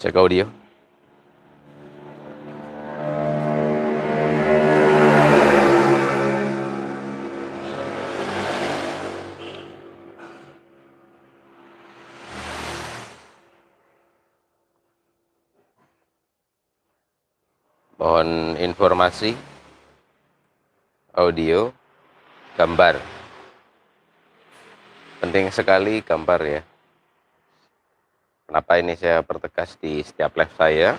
Cek audio. Mohon informasi audio, gambar. Penting sekali gambar ya. Kenapa ini saya pertegas di setiap live saya?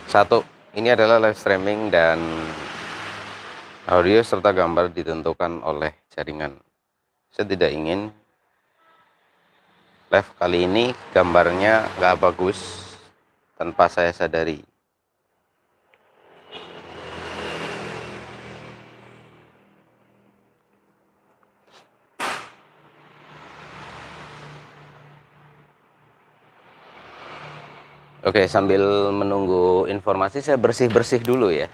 Satu, ini adalah live streaming dan audio serta gambar ditentukan oleh jaringan. Saya tidak ingin live kali ini gambarnya nggak bagus tanpa saya sadari. Oke, sambil menunggu informasi saya bersih-bersih dulu ya.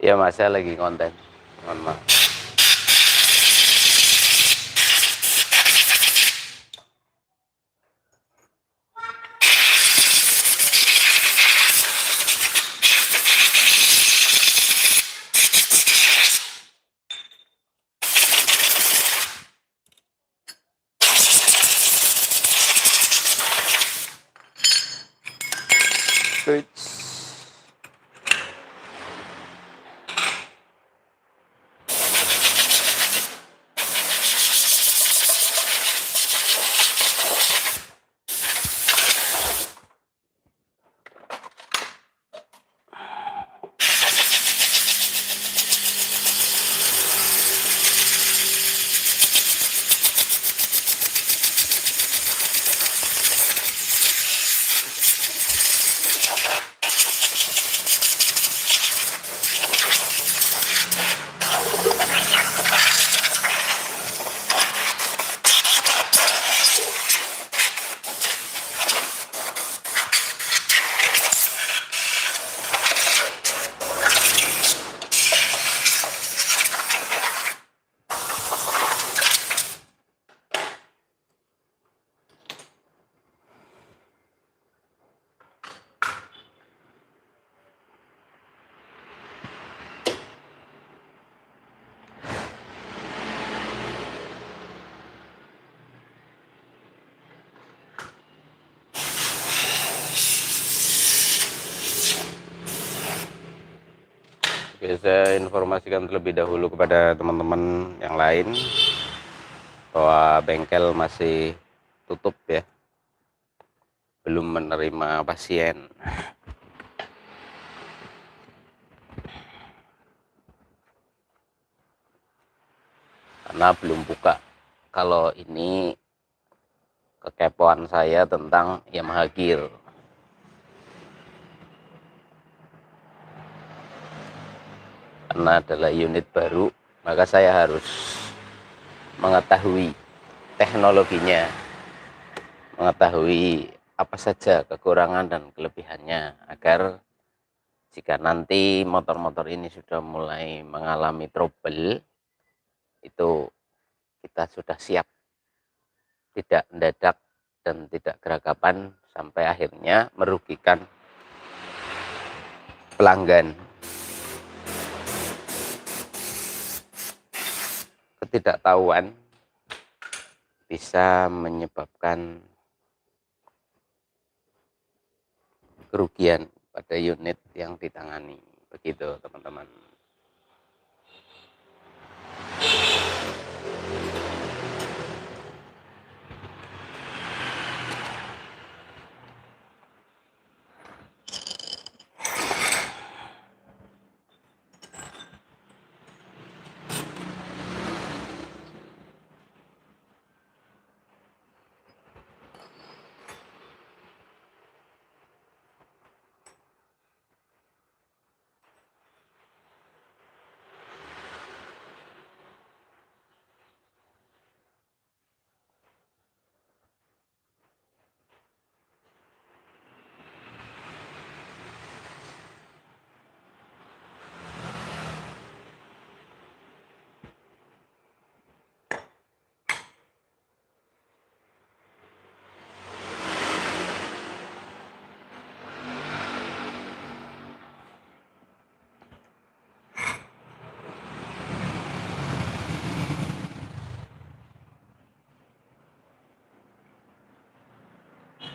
Ya mas, saya lagi konten. Mohon maaf. Oke, saya informasikan terlebih dahulu kepada teman-teman yang lain bahwa bengkel masih tutup ya, belum menerima pasien. Karena belum buka. Kalau ini kekepoan saya tentang Yamaha Gear. Karena adalah unit baru, maka saya harus mengetahui teknologinya, mengetahui apa saja kekurangan dan kelebihannya, agar jika nanti motor-motor ini sudah mulai mengalami trouble, itu kita sudah siap, tidak mendadak dan tidak geragapan sampai akhirnya merugikan pelanggan. Ketidaktahuan bisa menyebabkan kerugian pada unit yang ditangani. Begitu teman-teman.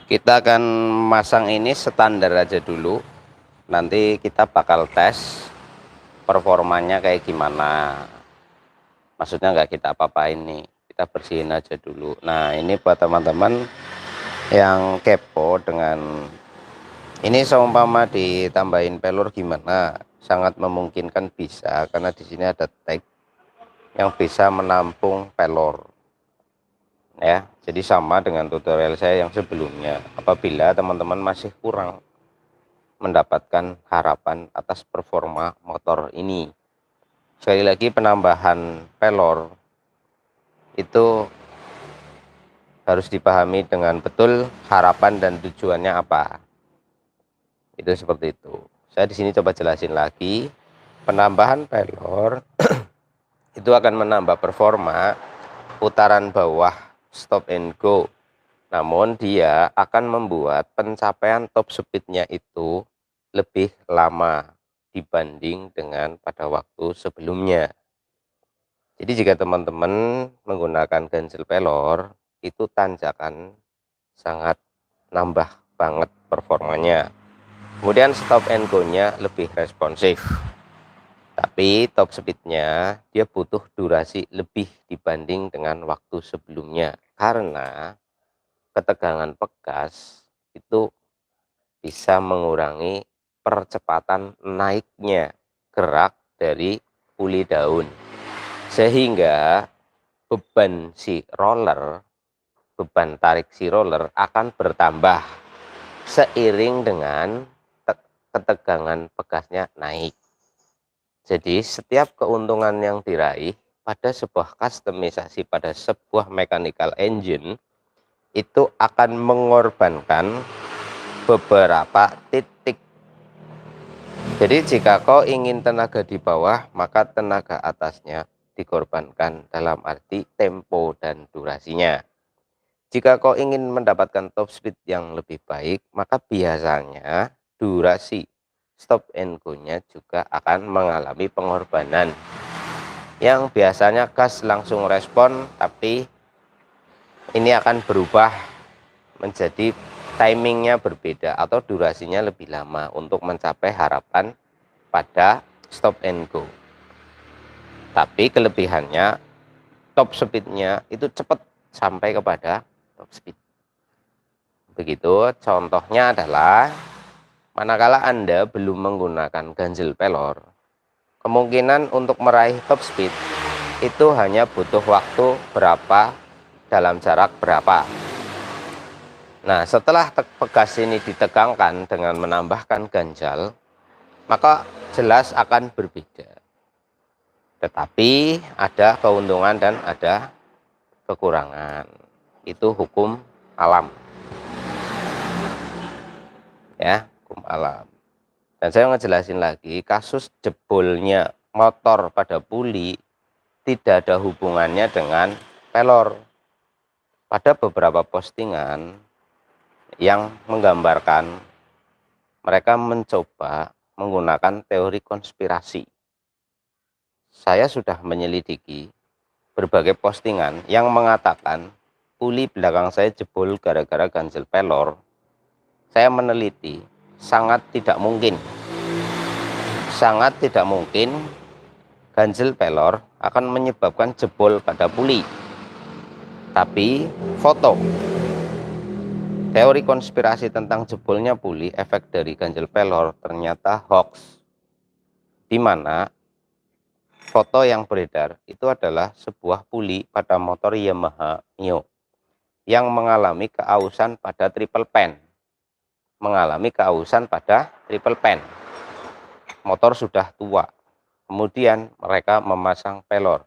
Kita akan masang ini standar aja dulu. Nanti kita bakal tes performanya kayak gimana. Maksudnya nggak kita apa-apain nih, kita bersihin aja dulu. Nah, ini buat teman-teman yang kepo dengan ini, seumpama ditambahin pelur gimana, sangat memungkinkan bisa, karena di sini ada tag yang bisa menampung pelor ya. Jadi sama dengan tutorial saya yang sebelumnya. Apabila teman-teman masih kurang mendapatkan harapan atas performa motor ini, sekali lagi penambahan pelor itu harus dipahami dengan betul harapan dan tujuannya apa. Itu seperti itu. Saya di sini coba jelasin lagi. Penambahan pelor itu akan menambah performa putaran bawah stop and go. Namun dia akan membuat pencapaian top speednya itu lebih lama dibanding dengan pada waktu sebelumnya. Jadi jika teman-teman menggunakan ganjil pelor, itu tanjakan sangat nambah banget performanya. Kemudian stop and go-nya lebih responsif. Tapi top speednya dia butuh durasi lebih dibanding dengan waktu sebelumnya. Karena ketegangan pegas itu bisa mengurangi percepatan naiknya gerak dari puli daun. Sehingga beban tarik si roller akan bertambah seiring dengan ketegangan pegasnya naik. Jadi setiap keuntungan yang diraih pada sebuah customisasi pada sebuah mechanical engine itu akan mengorbankan beberapa titik. Jadi jika kau ingin tenaga di bawah, maka tenaga atasnya dikorbankan dalam arti tempo dan durasinya. Jika kau ingin mendapatkan top speed yang lebih baik, maka biasanya durasi stop and go-nya juga akan mengalami pengorbanan. Yang biasanya gas langsung respon, tapi ini akan berubah menjadi timingnya berbeda atau durasinya lebih lama untuk mencapai harapan pada stop and go. Tapi kelebihannya top speednya itu cepat sampai kepada top speed. Begitu, contohnya adalah manakala Anda belum menggunakan ganjil pelor, kemungkinan untuk meraih top speed itu hanya butuh waktu berapa dalam jarak berapa. Nah, setelah pegas ini ditegangkan dengan menambahkan ganjal, maka jelas akan berbeda. Tetapi ada keuntungan dan ada kekurangan. Itu hukum alam. Ya, hukum alam. Dan saya ngejelasin lagi, kasus jebolnya motor pada puli tidak ada hubungannya dengan pelor. Pada beberapa postingan yang menggambarkan mereka mencoba menggunakan teori konspirasi. Saya sudah menyelidiki berbagai postingan yang mengatakan puli belakang saya jebol gara-gara ganjil pelor. Saya meneliti, sangat tidak mungkin ganjil pelor akan menyebabkan jebol pada puli. Tapi foto teori konspirasi tentang jebolnya puli efek dari ganjil pelor ternyata hoax, di mana foto yang beredar itu adalah sebuah puli pada motor Yamaha Mio yang mengalami keausan pada triple pan. Motor sudah tua, kemudian mereka memasang pelor.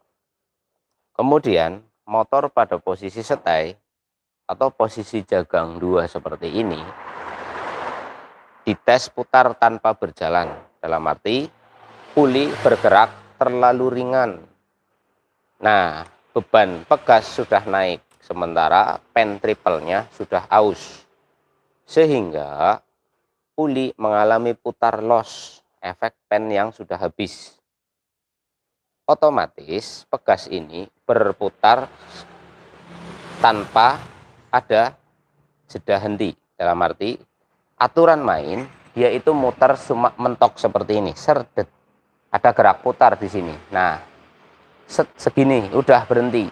Kemudian motor pada posisi setai atau posisi jagang 2 seperti ini dites putar tanpa berjalan, dalam arti puli bergerak terlalu ringan. Nah, beban pegas sudah naik sementara pen triplenya sudah aus, sehingga puli mengalami putar loss, efek pen yang sudah habis. Otomatis pegas ini berputar tanpa ada jeda henti. Dalam arti aturan main, dia itu muter cuma mentok seperti ini, serdet. Ada gerak putar di sini. Nah, segini udah berhenti.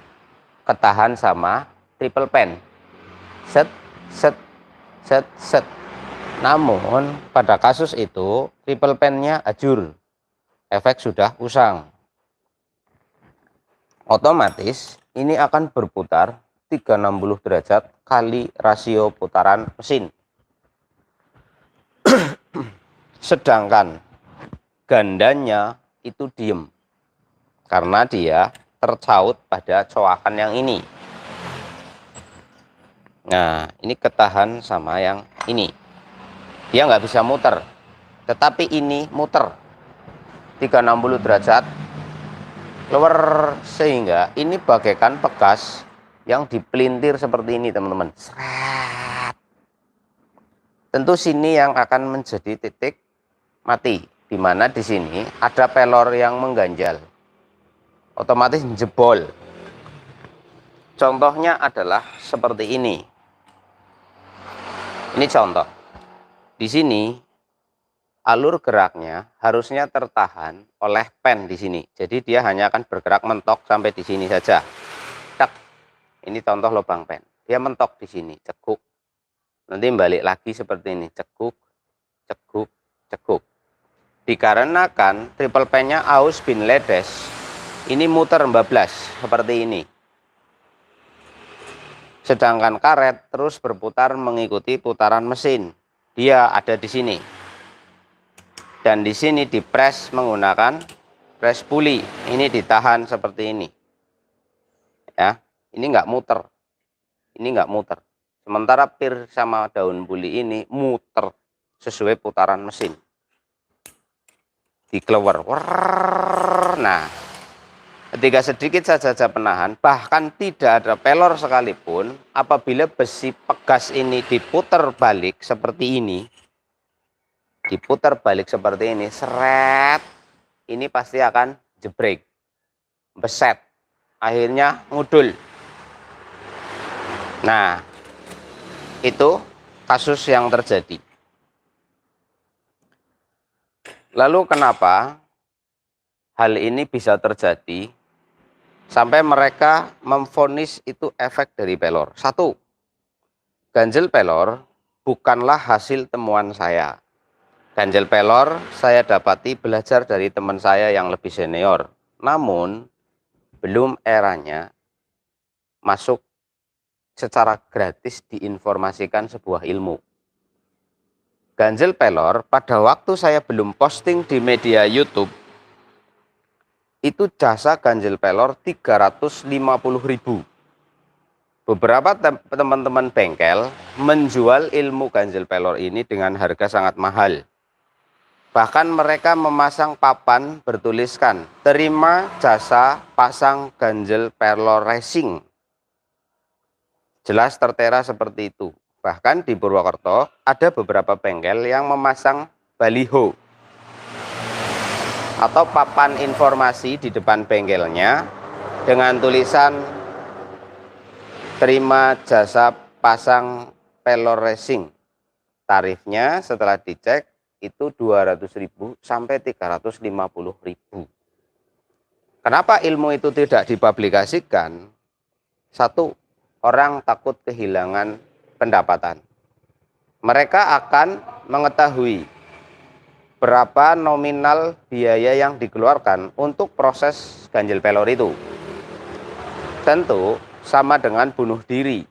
Ketahan sama triple pen. Set, set, set, set. Namun pada kasus itu triple pennya ajur. Efek sudah usang. Otomatis ini akan berputar 360 derajat kali rasio putaran mesin. Sedangkan gandanya itu diem karena dia tercaut pada coakan yang ini. Nah, ini ketahan sama yang ini. Dia nggak bisa muter, tetapi ini muter 360 derajat keluar, sehingga ini bagaikan bekas yang dipelintir seperti ini, teman-teman. Tentu sini yang akan menjadi titik mati, di mana di sini ada pelor yang mengganjal, otomatis jebol. Contohnya adalah seperti ini. Ini contoh. Di sini alur geraknya harusnya tertahan oleh pen di sini. Jadi dia hanya akan bergerak mentok sampai di sini saja. Tak. Ini contoh lubang pen. Dia mentok di sini, cekuk. Nanti balik lagi seperti ini, cekuk, cekuk, cekuk. Dikarenakan triple pennya aus bin ledes, ini muter 14 seperti ini. Sedangkan karet terus berputar mengikuti putaran mesin. Dia ada di sini. Dan di sini dipres menggunakan press pulley. Ini ditahan seperti ini. Ya, ini nggak muter. Ini nggak muter. Sementara pir sama daun pulley ini muter sesuai putaran mesin. Dikeluar. Nah, ketika sedikit saja penahan, bahkan tidak ada pelor sekalipun, apabila besi pegas ini diputar balik seperti ini, seret, ini pasti akan jebrek, beset, akhirnya ngudul. Nah, itu kasus yang terjadi. Lalu kenapa hal ini bisa terjadi sampai mereka memvonis itu efek dari pelor? Satu, ganjel pelor bukanlah hasil temuan saya. Ganjel pelor saya dapati belajar dari teman saya yang lebih senior. Namun belum eranya masuk secara gratis diinformasikan sebuah ilmu. Ganjel pelor pada waktu saya belum posting di media YouTube, itu jasa ganjel pelor 350.000. Beberapa teman-teman bengkel menjual ilmu ganjel pelor ini dengan harga sangat mahal. Bahkan mereka memasang papan bertuliskan, terima jasa pasang ganjel pelor racing. Jelas tertera seperti itu. Bahkan di Purwokerto ada beberapa bengkel yang memasang baliho atau papan informasi di depan bengkelnya dengan tulisan terima jasa pasang pelor racing. Tarifnya setelah dicek itu 200.000 sampai 350.000. Kenapa ilmu itu tidak dipublikasikan? Satu, orang takut kehilangan pendapatan. Mereka akan mengetahui berapa nominal biaya yang dikeluarkan untuk proses ganjel pelor itu. Tentu sama dengan bunuh diri,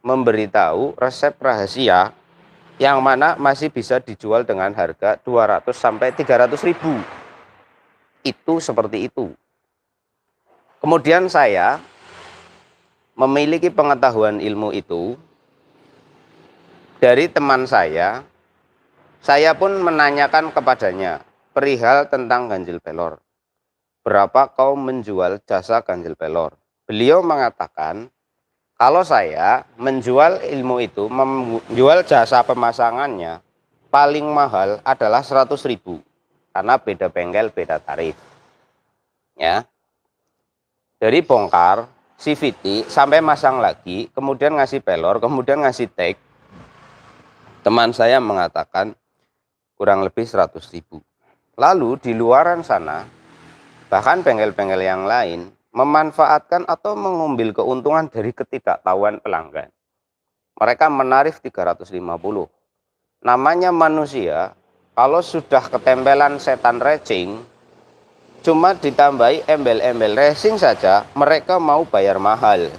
memberitahu resep rahasia yang mana masih bisa dijual dengan harga 200 sampai 300.000. Itu seperti itu. Kemudian saya memiliki pengetahuan ilmu itu dari teman saya pun menanyakan kepadanya perihal tentang ganjel pelor. Berapa kau menjual jasa ganjel pelor? Beliau mengatakan, kalau saya menjual ilmu itu, menjual jasa pemasangannya, paling mahal adalah 100.000. Karena beda bengkel, beda tarif. Ya. Dari bongkar, CVT, sampai masang lagi, kemudian ngasih pelor, kemudian ngasih tag, Teman saya mengatakan kurang lebih 100.000. Lalu di luaran sana, bahkan bengkel-bengkel yang lain memanfaatkan atau mengambil keuntungan dari ketidaktahuan pelanggan. Mereka menarif 350. Namanya manusia, kalau sudah ketempelan setan racing, cuma ditambahi embel-embel racing saja, mereka mau bayar mahal.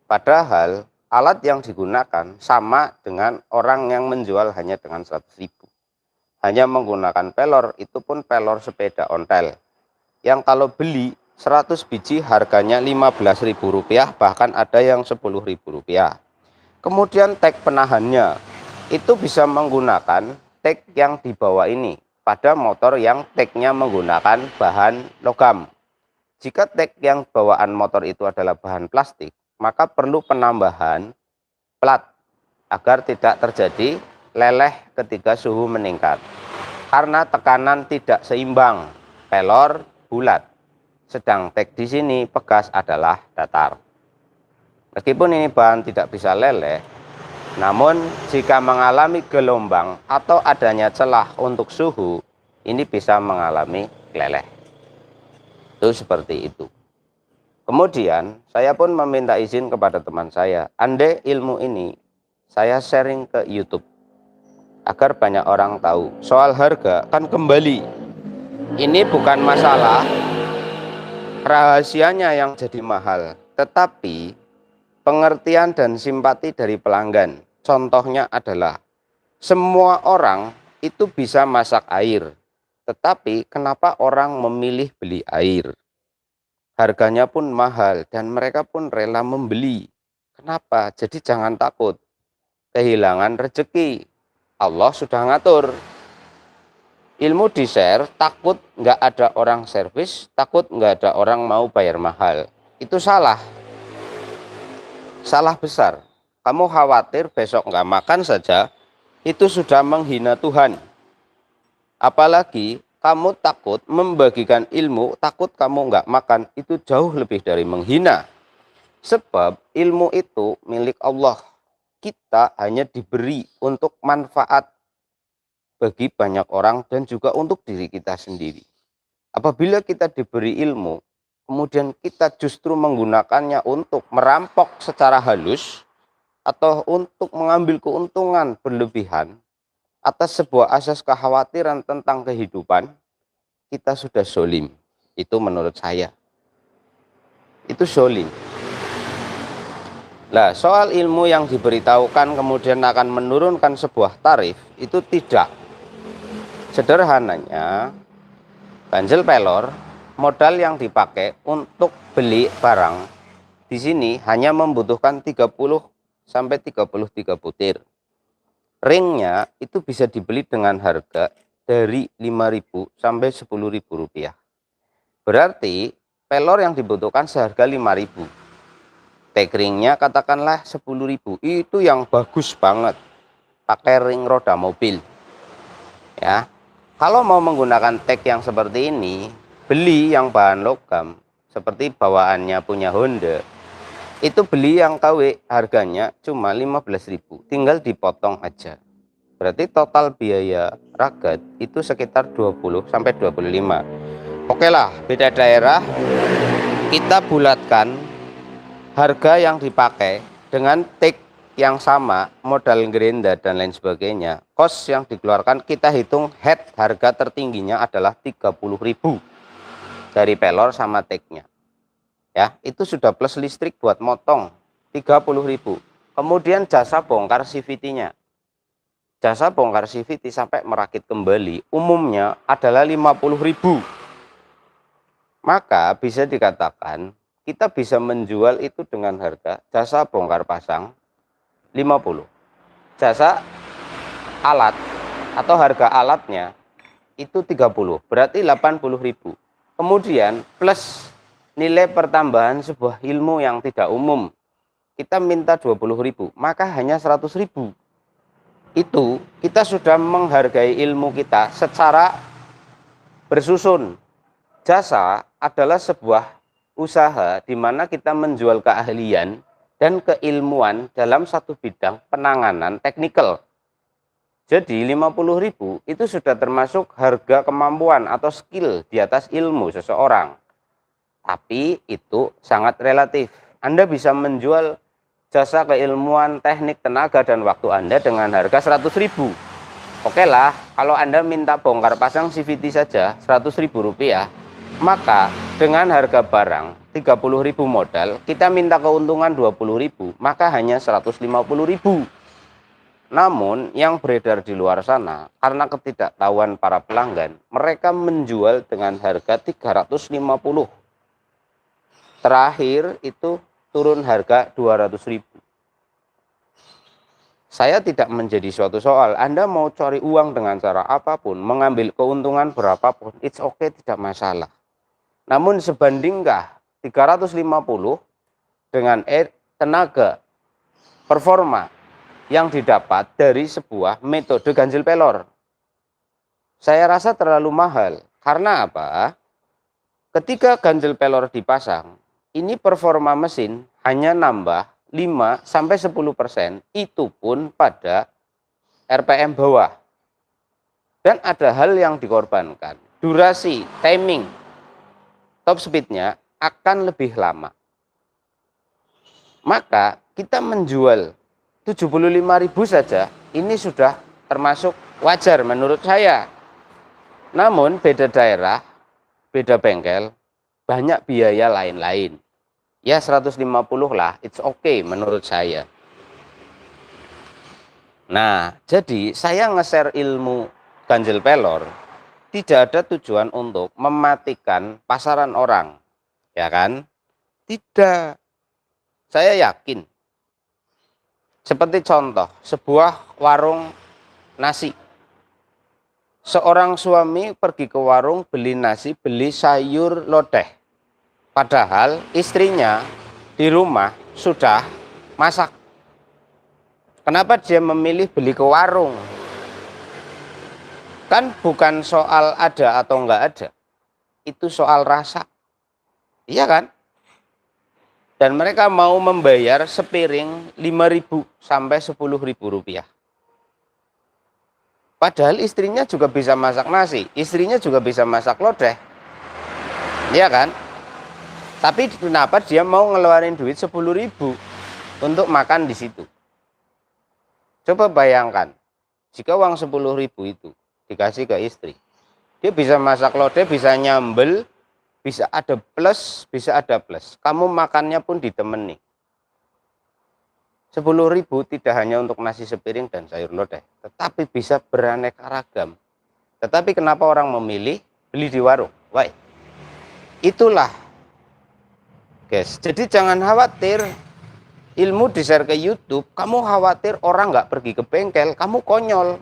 Padahal alat yang digunakan sama dengan orang yang menjual hanya dengan 100.000. Hanya menggunakan pelor, itu pun pelor sepeda ontel. Yang kalau beli 100 biji harganya Rp15.000, bahkan ada yang Rp10.000. Kemudian tag penahannya, itu bisa menggunakan tag yang di bawah ini pada motor yang tagnya menggunakan bahan logam. Jika tag yang bawaan motor itu adalah bahan plastik, maka perlu penambahan plat agar tidak terjadi leleh ketika suhu meningkat. Karena tekanan tidak seimbang, pelor bulat, sedang tag di sini pegas adalah datar. Meskipun ini bahan tidak bisa leleh, namun jika mengalami gelombang atau adanya celah untuk suhu, ini bisa mengalami leleh. Itu seperti itu. Kemudian saya pun meminta izin kepada teman saya, andai ilmu ini saya sharing ke YouTube agar banyak orang tahu. Soal harga kan kembali, ini bukan masalah rahasianya yang jadi mahal, tetapi pengertian dan simpati dari pelanggan. Contohnya adalah semua orang itu bisa masak air, tetapi kenapa orang memilih beli air? Harganya pun mahal dan mereka pun rela membeli. Kenapa? Jadi jangan takut kehilangan rezeki. Allah sudah ngatur. Ilmu di-share, takut nggak ada orang servis, takut nggak ada orang mau bayar mahal. Itu salah. Salah besar. Kamu khawatir besok nggak makan saja, itu sudah menghina Tuhan. Apalagi kamu takut membagikan ilmu, takut kamu nggak makan, itu jauh lebih dari menghina. Sebab ilmu itu milik Allah. Kita hanya diberi untuk manfaat bagi banyak orang dan juga untuk diri kita sendiri. Apabila kita diberi ilmu, kemudian kita justru menggunakannya untuk merampok secara halus atau untuk mengambil keuntungan berlebihan atas sebuah asas kekhawatiran tentang kehidupan, kita sudah zolim. Itu menurut saya. Itu zolim. Nah, soal ilmu yang diberitahukan kemudian akan menurunkan sebuah tarif, itu tidak. Sederhananya, ganjel pelor, modal yang dipakai untuk beli barang di sini hanya membutuhkan 30 sampai 33 butir. Ringnya itu bisa dibeli dengan harga dari Rp5.000 sampai Rp10.000. Berarti pelor yang dibutuhkan seharga Rp5.000. Tag ringnya katakanlah Rp10.000. Itu yang bagus banget. Pakai ring roda mobil. Ya. Kalau mau menggunakan tag yang seperti ini, beli yang bahan logam seperti bawaannya punya Honda. Itu beli yang KW harganya cuma 15.000, tinggal dipotong aja. Berarti total biaya ragat itu sekitar 20 sampai 25. Oke lah, beda daerah, kita bulatkan harga yang dipakai dengan tag yang sama, modal gerinda dan lain sebagainya. Kos yang dikeluarkan kita hitung head harga tertingginya adalah 30.000 dari pelor sama tagnya. Ya, itu sudah plus listrik buat motong 30.000. Kemudian jasa bongkar CVT-nya. Jasa bongkar CVT sampai merakit kembali umumnya adalah 50.000. Maka bisa dikatakan kita bisa menjual itu dengan harga jasa bongkar pasang 50. Jasa alat atau harga alatnya itu 30, berarti 80.000. Kemudian plus nilai pertambahan sebuah ilmu yang tidak umum, kita minta 20.000, maka hanya 100.000. Itu kita sudah menghargai ilmu kita secara bersusun. Jasa adalah sebuah usaha di mana kita menjual keahlian dan keilmuan dalam satu bidang penanganan teknikal. Jadi 50.000 itu sudah termasuk harga kemampuan atau skill di atas ilmu seseorang. Tapi itu sangat relatif. Anda bisa menjual jasa keilmuan, teknik, tenaga, dan waktu Anda dengan harga 100.000. Oke lah, kalau Anda minta bongkar pasang CVT saja 100.000 rupiah, maka dengan harga barang 30.000 modal, kita minta keuntungan 20.000, maka hanya 150.000. Namun yang beredar di luar sana, karena ketidaktahuan para pelanggan, mereka menjual dengan harga 350. Terakhir itu turun harga 200.000. Saya tidak menjadi suatu soal. Anda mau cari uang dengan cara apapun, mengambil keuntungan berapapun, it's okay, tidak masalah. Namun sebandingkah 350 dengan tenaga performa yang didapat dari sebuah metode ganjil pelor? Saya rasa terlalu mahal. Karena apa? Ketika ganjil pelor dipasang, ini performa mesin hanya nambah 5-10%, itu pun pada RPM bawah. Dan ada hal yang dikorbankan. Durasi, timing, top speednya akan lebih lama. Maka kita menjual 75.000 saja, ini sudah termasuk wajar menurut saya. Namun beda daerah, beda bengkel, banyak biaya lain-lain. Ya 150 lah, it's okay menurut saya. Nah, jadi saya nge-share ilmu ganjil pelor tidak ada tujuan untuk mematikan pasaran orang, ya kan? Tidak. Saya yakin. Seperti contoh, sebuah warung nasi. Seorang suami pergi ke warung beli nasi, beli sayur lodeh. Padahal istrinya di rumah sudah masak. Kenapa dia memilih beli ke warung? Kan bukan soal ada atau enggak ada. Itu soal rasa. Iya kan? Dan mereka mau membayar sepiring 5.000 sampai 10.000 rupiah. Padahal istrinya juga bisa masak nasi, istrinya juga bisa masak lodeh. Iya kan? Tapi kenapa dia mau ngeluarin duit 10.000 untuk makan di situ? Coba bayangkan, jika uang 10.000 itu dikasih ke istri, dia bisa masak lodeh, bisa nyambel, bisa ada plus, bisa ada plus. Kamu makannya pun ditemani. 10.000 tidak hanya untuk nasi sepiring dan sayur lodeh, tetapi bisa beraneka ragam. Tetapi kenapa orang memilih beli di warung? Why? Itulah, guys. Jadi jangan khawatir ilmu di-share ke YouTube, kamu khawatir orang nggak pergi ke bengkel, kamu konyol.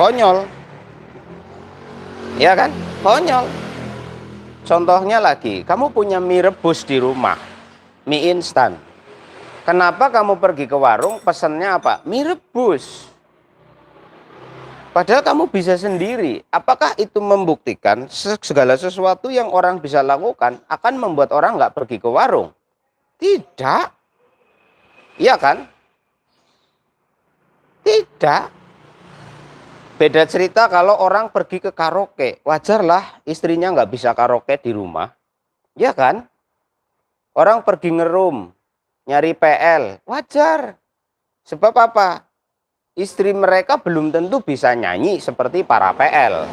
Konyol. Ya kan? Konyol. Contohnya lagi, kamu punya mie rebus di rumah, mie instan. Kenapa kamu pergi ke warung, pesannya apa? Mie rebus. Padahal kamu bisa sendiri. Apakah itu membuktikan segala sesuatu yang orang bisa lakukan akan membuat orang nggak pergi ke warung? Tidak. Iya kan? Tidak. Beda cerita kalau orang pergi ke karaoke. Wajarlah istrinya nggak bisa karaoke di rumah. Ya kan? Orang pergi ngerum, nyari PL. Wajar. Sebab apa? Istri mereka belum tentu bisa nyanyi seperti para PL.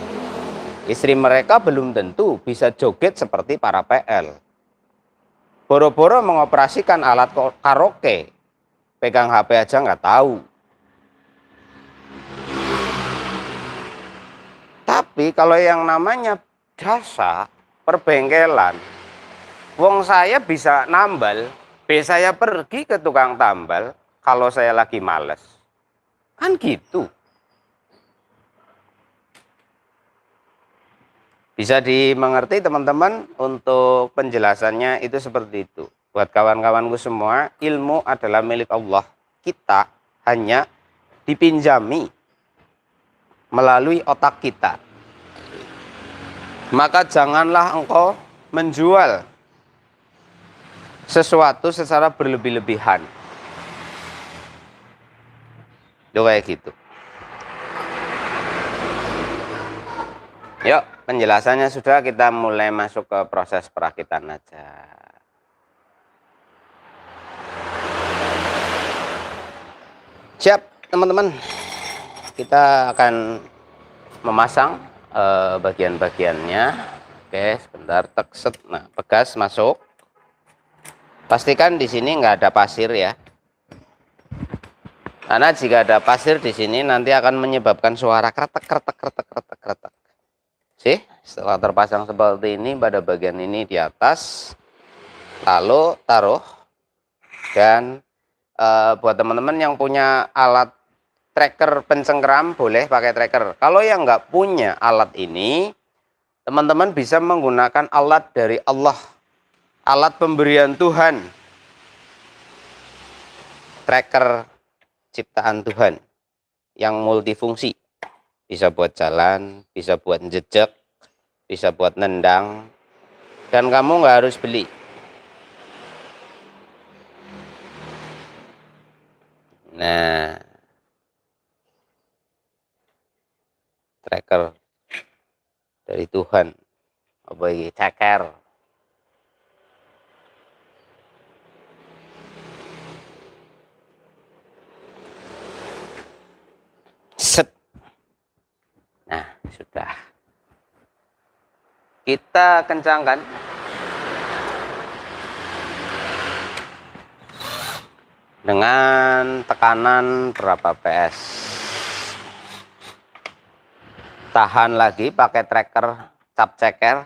Istri mereka belum tentu bisa joget seperti para PL. Boro-boro mengoperasikan alat karaoke. Pegang HP aja nggak tahu. Tapi kalau yang namanya jasa perbengkelan, wong saya bisa nambal, saya pergi ke tukang tambal kalau saya lagi males. Kan gitu. Bisa dimengerti teman-teman, untuk penjelasannya itu seperti itu. Buat kawan-kawanku semua, ilmu adalah milik Allah. Kita hanya dipinjami melalui otak kita. Maka janganlah engkau menjual sesuatu secara berlebih-lebihan. Itu kayak gitu. Yuk, penjelasannya sudah, kita mulai masuk ke proses perakitan aja. Siap, teman-teman. Kita akan memasang bagian-bagiannya. Oke, sebentar, tekset. Nah, pegas masuk. Pastikan di sini nggak ada pasir ya. Karena jika ada pasir di sini nanti akan menyebabkan suara kretek kretek kretek kretek kretek. Sih, setelah terpasang seperti ini pada bagian ini di atas, lalu taruh. Dan buat teman-teman yang punya alat tracker pencengkeram boleh pakai tracker. Kalau yang nggak punya alat ini, teman-teman bisa menggunakan alat dari Allah, alat pemberian Tuhan, tracker ciptaan Tuhan yang multifungsi. Bisa buat jalan, bisa buat jejak, bisa buat nendang, dan kamu nggak harus beli. Nah, tracker dari Tuhan, apa ini? Tracker. Set. Nah, sudah. Kita kencangkan. Dengan tekanan berapa PS. Tahan lagi pakai tracker cap ceker.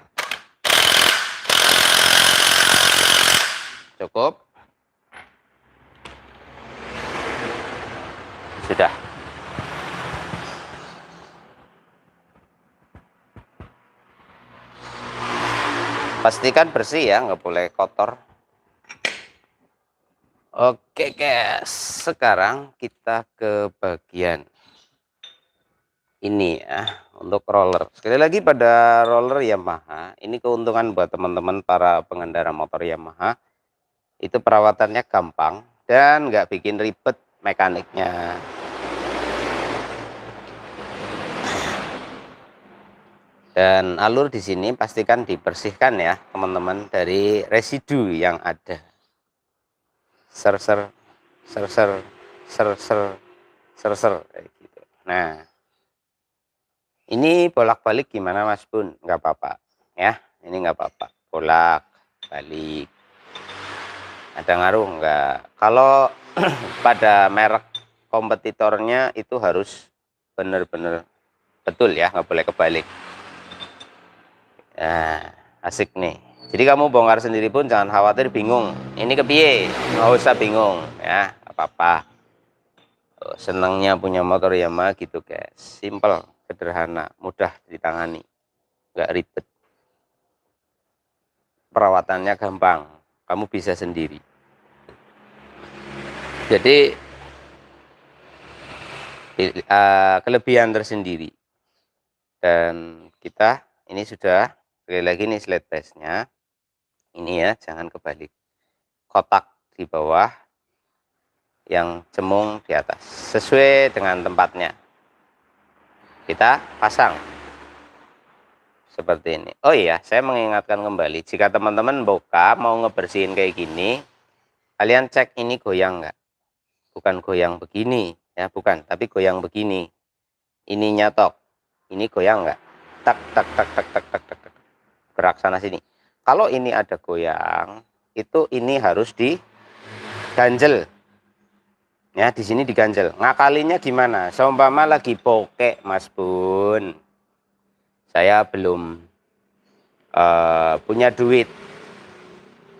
Cukup. Sudah. Pastikan bersih ya, nggak boleh kotor. Oke guys, sekarang kita ke bagian ini ya, untuk roller. Sekali lagi pada roller Yamaha, ini keuntungan buat teman-teman para pengendara motor Yamaha, itu perawatannya gampang dan nggak bikin ribet mekaniknya. Dan alur di sini pastikan dibersihkan ya teman-teman dari residu yang ada. Ser ser ser ser ser ser ser ser kayak gitu. Nah, ini bolak-balik gimana Mas Bun? Nggak apa-apa ya, ini nggak apa-apa. Bolak-balik. Ada ngaruh nggak? Kalau pada merek kompetitornya itu harus benar-benar betul ya, nggak boleh kebalik. Nah, asik nih. Jadi kamu bongkar sendiri pun jangan khawatir bingung. Ini kepiye? Nggak usah bingung ya, apa-apa. Senangnya punya motor Yamaha gitu guys. Simple, sederhana, mudah ditangani, nggak ribet. Perawatannya gampang, kamu bisa sendiri. Jadi kelebihan tersendiri. Dan kita ini sudah. Sekali lagi nih slide testnya, ini ya, jangan kebalik. Kotak di bawah, yang cemung di atas, sesuai dengan tempatnya. Kita pasang seperti ini. Oh iya, saya mengingatkan kembali, jika teman-teman boka mau ngebersihin kayak gini, kalian cek ini goyang nggak? Bukan goyang begini ya, bukan, tapi goyang begini. Ini nyatok, ini goyang nggak? Tak tak tak tak tak tak tak. Gerak sana sini. Kalau ini ada goyang, itu ini harus diganjel. Ya, di sini diganjel. Ngakalinya gimana? Seumpama lagi bokek, Mas Bun. Saya belum punya duit.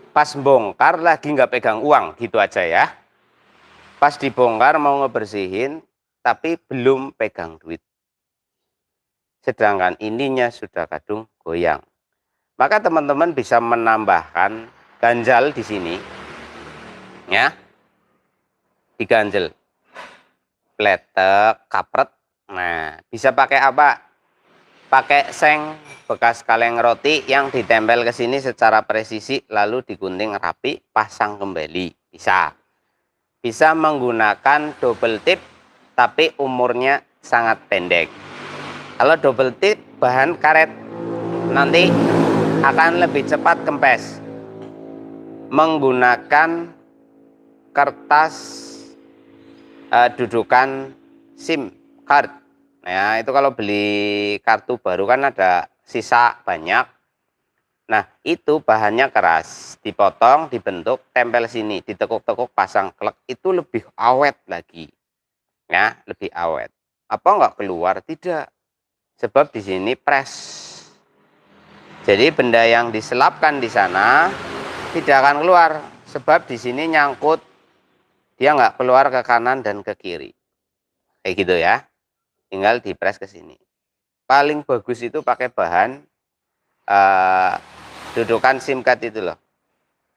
Pas bongkar lagi nggak pegang uang, gitu aja ya. Pas dibongkar mau ngebersihin, tapi belum pegang duit. Sedangkan ininya sudah kadung goyang. Maka teman-teman bisa menambahkan ganjal di sini, ya, diganjel, pletek, kapret. Nah, bisa pakai apa? Pakai seng bekas kaleng roti yang ditempel ke sini secara presisi, lalu digunting rapi, pasang kembali. Bisa. Bisa menggunakan double tip tapi umurnya sangat pendek. Kalau double tip bahan karet nanti akan lebih cepat kempes menggunakan kertas dudukan SIM card. Nah, itu kalau beli kartu baru kan ada sisa banyak. Nah, itu bahannya keras, dipotong, dibentuk, tempel sini, ditekuk-tekuk, pasang klek, itu lebih awet lagi. Ya, lebih awet. Apa enggak keluar? Tidak. Sebab di sini press. Jadi benda yang diselapkan di sana tidak akan keluar, sebab di sini nyangkut, dia nggak keluar ke kanan dan ke kiri. Kayak gitu ya. Tinggal dipres ke sini. Paling bagus itu pakai bahan dudukan SIM card itu loh.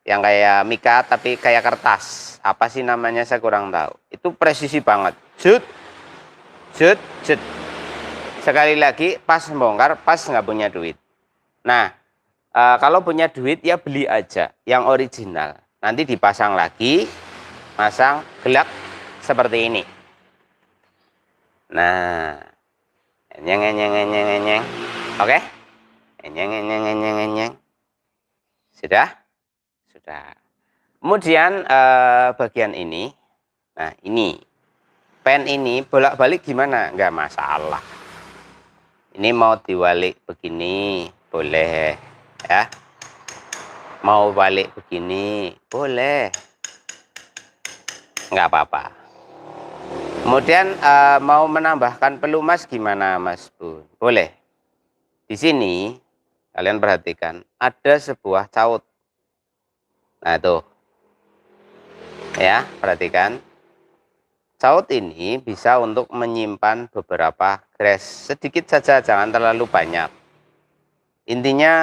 Yang kayak mika tapi kayak kertas. Apa sih namanya saya kurang tahu. Itu presisi banget. Jut, jut, jut. Sekali lagi pas membongkar, pas nggak punya duit. Nah, kalau punya duit ya beli aja yang original. Nanti dipasang lagi, pasang gelak seperti ini. Nah, enyeng. Oke? Enyeng. Sudah? Sudah. Kemudian bagian ini, nah ini, pen ini bolak-balik gimana? Nggak masalah. Ini mau diwalik begini, boleh. Ya. Mau balik begini, boleh. Nggak apa-apa. Kemudian mau menambahkan pelumas gimana Mas Bun? Boleh. Di sini kalian perhatikan ada sebuah caut. Nah tuh, ya perhatikan. Caut ini bisa untuk menyimpan beberapa gres. Sedikit saja, jangan terlalu banyak. Intinya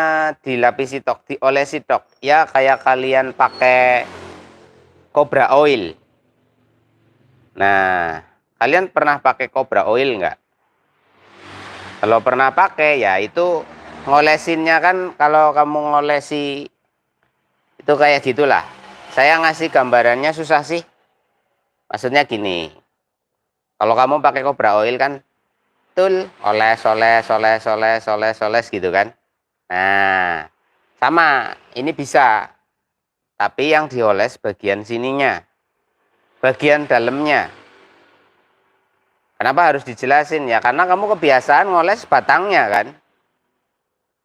dilapisi tok, diolesi tok. Ya kayak kalian pakai Cobra Oil. Nah, kalian pernah pakai Cobra Oil nggak? Kalau pernah pakai ya itu ngolesinnya kan, kalau kamu ngolesi itu kayak gitulah. Saya ngasih gambarannya susah sih. Maksudnya gini. Kalau kamu pakai Cobra Oil kan tul oles gitu kan. Nah, sama ini bisa. Tapi yang dioles bagian sininya. Bagian dalamnya. Kenapa harus dijelasin ya? Karena kamu kebiasaan ngoles batangnya kan,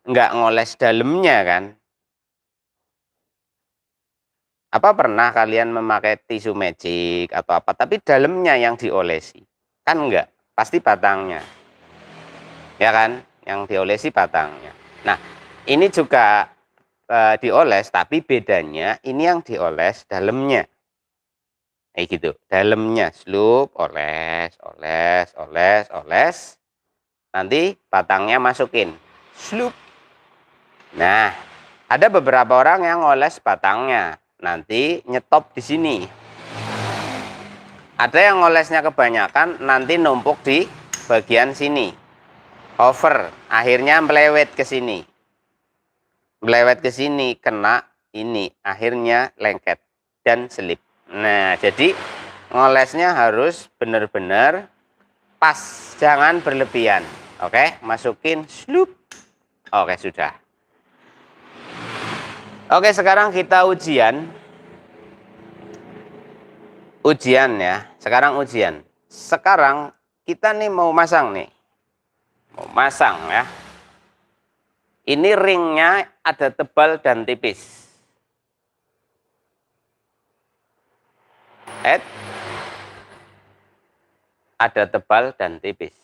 nggak ngoles dalamnya kan. Apa pernah kalian memakai tisu magic atau apa, tapi dalamnya yang diolesi? Kan enggak, pasti batangnya. Ya kan, yang diolesi batangnya. Nah, ini juga dioles, tapi bedanya ini yang dioles dalamnya. Kayak gitu, dalamnya slup, oles. Nanti batangnya masukin, slup. Nah, ada beberapa orang yang ngoles batangnya, nanti nyetop di sini. Ada yang ngolesnya kebanyakan, nanti numpuk di bagian sini, over, akhirnya melewet ke sini. Melewet ke sini, kena ini, akhirnya lengket dan selip. Nah, jadi ngolesnya harus benar-benar pas, jangan berlebihan. Oke, masukin slup. Oke, sudah. Oke, sekarang kita ujian. Ujian ya. Sekarang ujian. Sekarang kita nih mau masang nih. Mau masang ya. Ini ringnya ada tebal dan tipis. Ada tebal dan tipis.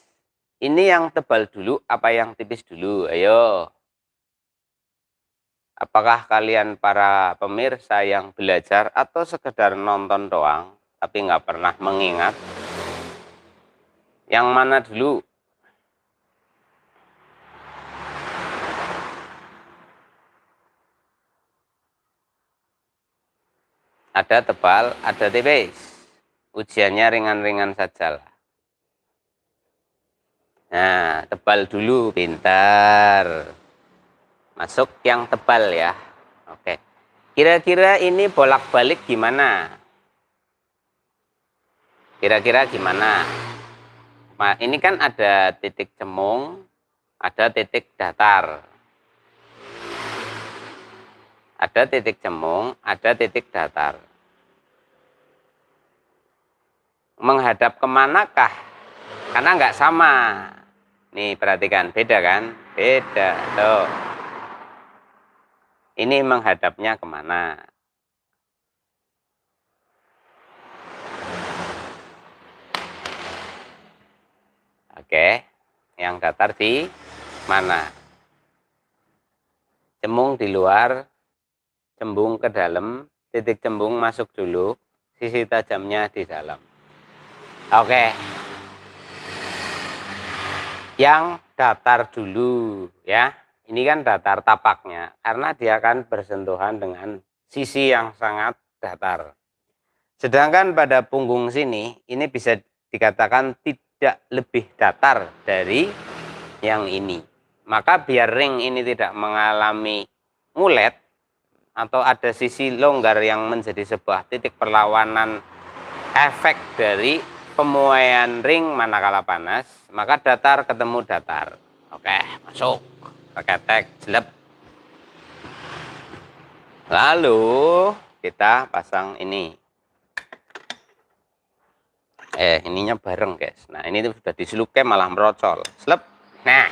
Ini yang tebal dulu apa yang tipis dulu? Ayo. Apakah kalian para pemirsa yang belajar atau sekedar nonton doang tapi nggak pernah mengingat? Yang mana dulu? Ada tebal, ada tipis. Ujiannya ringan-ringan saja lah. Nah, tebal dulu, pintar. Masuk yang tebal ya. Oke. Kira-kira ini bolak-balik gimana? Kira-kira gimana? Ini kan ada titik cemung, ada titik datar. Ada titik cemung, ada titik datar. Menghadap kemanakah? Karena nggak sama. Nih perhatikan, beda kan? Beda, tuh. Ini menghadapnya kemana? Oke, yang datar di mana? Cemung di luar, cembung ke dalam, titik cembung masuk dulu, sisi tajamnya di dalam. Oke. Yang datar dulu ya. Ini kan datar tapaknya karena dia akan bersentuhan dengan sisi yang sangat datar. Sedangkan pada punggung sini ini bisa dikatakan tidak lebih datar dari yang ini. Maka biar ring ini tidak mengalami mulet atau ada sisi longgar yang menjadi sebuah titik perlawanan efek dari pemuaian ring manakala panas, maka datar ketemu datar. Oke, masuk. Pakai tek, jelek. Lalu kita pasang ini. Ininya bareng guys. Nah ini sudah diselupkan malah merocol. Slep. Nah,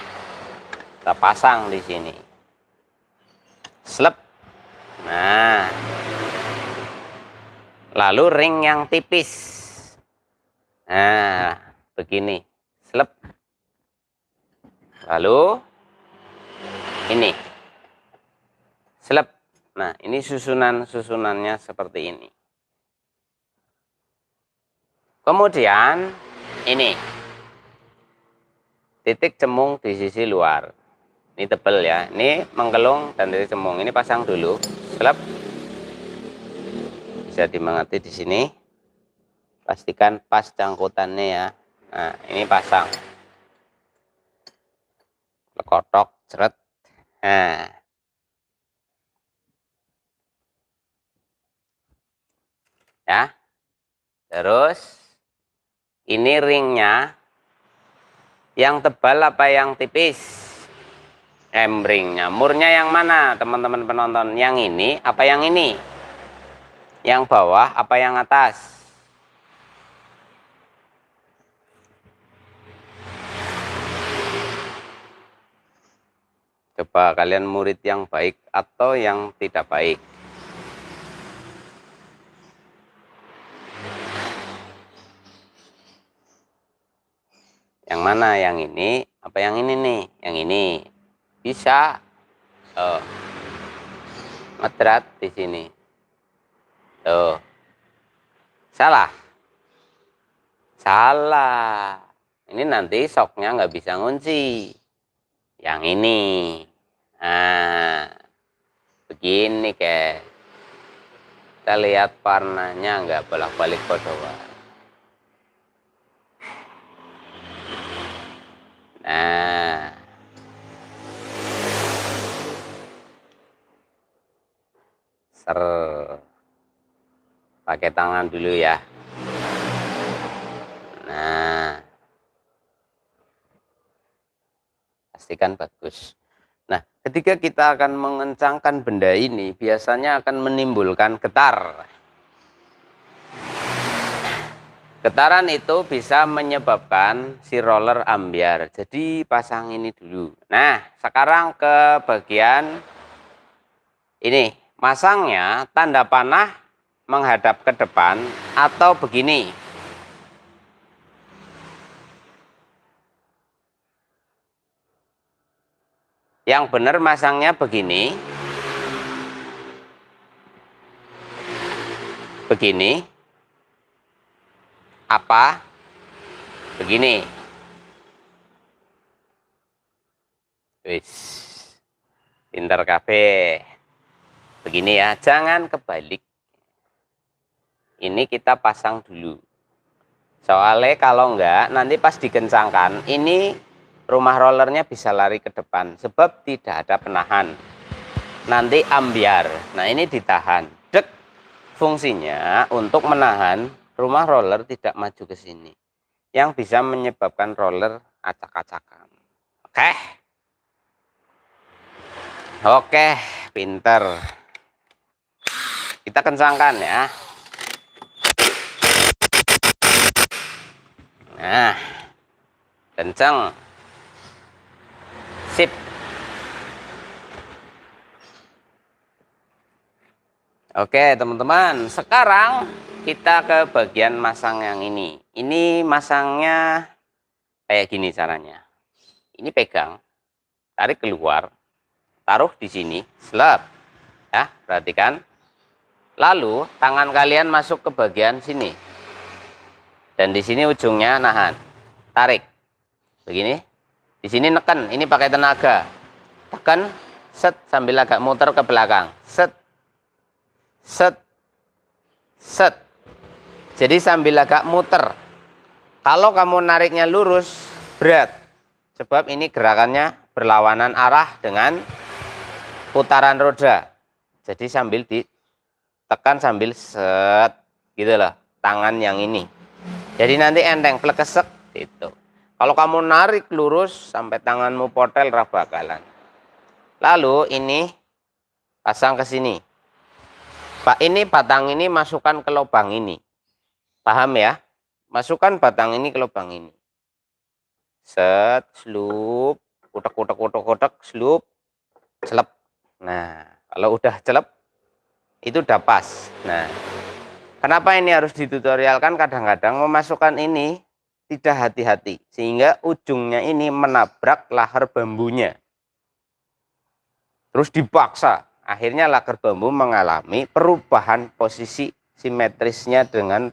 kita pasang di sini. Slep. Nah, lalu ring yang tipis. Nah, begini. Slep. Lalu ini. Slep. Nah, ini susunannya seperti ini. Kemudian ini titik cemung di sisi luar. Ini tebel ya. Ini mengkelung dan titik cemung. Ini pasang dulu. Slep. Bisa dimengerti di sini. Pastikan pas cangkutannya ya. Nah, ini pasang. Lekotok, ceret. Nah. Ya. Terus ini ringnya yang tebal apa yang tipis? Ringnya. Murnya yang mana teman-teman penonton? Yang ini apa yang ini? Yang bawah apa yang atas? Coba kalian murid yang baik atau yang tidak baik. Yang mana? Yang ini apa yang ini nih? Yang ini. Bisa ngedrat di sini. Tuh. Salah. Salah. Ini nanti soknya nggak bisa ngunci. Yang ini. Nah, begini kayak. Kita lihat warnanya nggak bolak-balik kodokan. Nah. Ser. Pakai tangan dulu ya. Nah. Pastikan bagus. Nah, ketika kita akan mengencangkan benda ini, biasanya akan menimbulkan getar. Getaran itu bisa menyebabkan si roller ambiar. Jadi pasang ini dulu. Nah, sekarang ke bagian ini. Masangnya tanda panah menghadap ke depan atau begini. Yang benar masangnya begini. Begini. Apa? Begini. Wis. Pinter kabeh. Begini ya, jangan kebalik. Ini kita pasang dulu. Soalnya kalau enggak, nanti pas dikencangkan, ini rumah rollernya bisa lari ke depan. Sebab tidak ada penahan. Nanti ambiar. Nah ini ditahan. Dek. Fungsinya untuk menahan rumah roller tidak maju ke sini. yang bisa menyebabkan roller acak-acakan. Oke. Oke, pinter. Kita kencangkan ya. Nah, kencang. Sip. Oke, teman-teman. Sekarang kita ke bagian masang yang ini. Ini masangnya kayak gini caranya. Ini pegang, tarik keluar, taruh di sini, slap. Ya, perhatikan. Lalu tangan kalian masuk ke bagian sini. Dan di sini ujungnya nahan. Tarik. Begini. Di sini neken, ini pakai tenaga. Tekan, set sambil agak muter ke belakang. Set. Set. Set. Jadi sambil agak muter. Kalau kamu nariknya lurus, berat. Sebab ini gerakannya berlawanan arah dengan putaran roda. Jadi sambil ditekan sambil set gitu loh, tangan yang ini. Jadi nanti enteng plekesek gitu. Kalau kamu narik lurus sampai tanganmu potel bakalan. Lalu ini pasang ke sini. Pak, ini batang ini masukkan ke lubang ini. Paham ya? Masukkan batang ini ke lubang ini. Set, slup, utek, slup, celep. Nah, kalau udah celep, itu udah pas. Nah, kenapa ini harus ditutorialkan? Kadang-kadang memasukkan ini tidak hati-hati, sehingga ujungnya ini menabrak lahar bambunya. Terus dipaksa, akhirnya lahar bambu mengalami perubahan posisi simetrisnya dengan